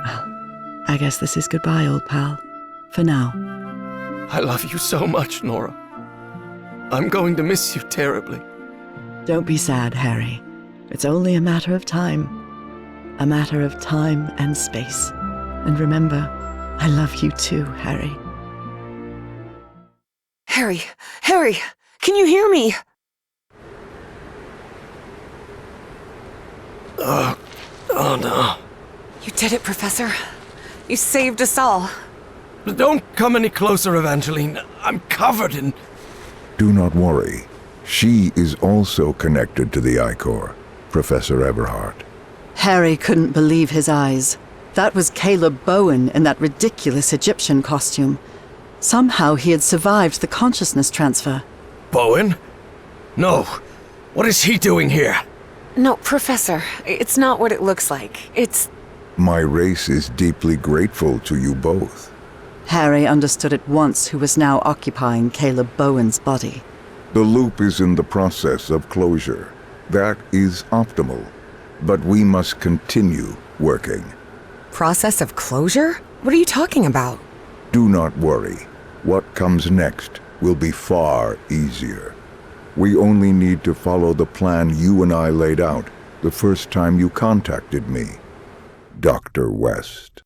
Well, I guess this is goodbye, old pal. For now. I love you so much, Nora. I'm going to miss you terribly. Don't be sad, Harry. It's only a matter of time. A matter of time and space. And remember, I love you too, Harry. Harry, can you hear me? Oh no. You did it, Professor. You saved us all. Don't come any closer, Evangeline. I'm covered in... Do not worry. She is also connected to the Ichor, Professor Everhart. Harry couldn't believe his eyes. That was Caleb Bowen in that ridiculous Egyptian costume. Somehow he had survived the consciousness transfer. Bowen? No. What is he doing here? No, Professor, it's not what it looks like. It's... My race is deeply grateful to you both. Harry understood at once who was now occupying Caleb Bowen's body. The loop is in the process of closure. That is optimal. But we must continue working. Process of closure? What are you talking about? Do not worry. What comes next will be far easier. We only need to follow the plan you and I laid out the first time you contacted me, Dr. West.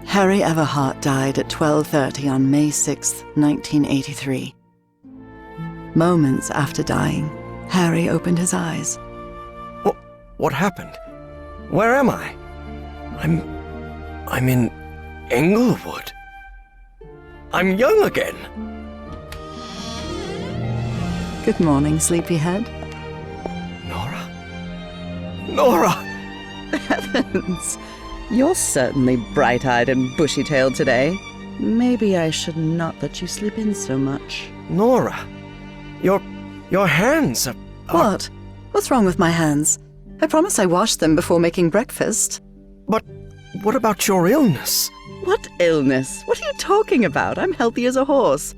Harry Everhart died at 12:30 on May 6, 1983. Moments after dying, Harry opened his eyes. What happened? Where am I? I'm in Englewood. I'm young again. Good morning, sleepyhead. Nora! Heavens! You're certainly bright-eyed and bushy-tailed today. Maybe I should not let you slip in so much. Nora! Your hands are... What? What's wrong with my hands? I promise I washed them before making breakfast. But what about your illness? What illness? What are you talking about? I'm healthy as a horse.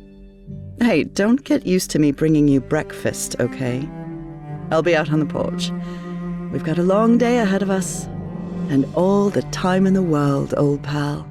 Hey, don't get used to me bringing you breakfast, okay? I'll be out on the porch. We've got a long day ahead of us. And all the time in the world, old pal.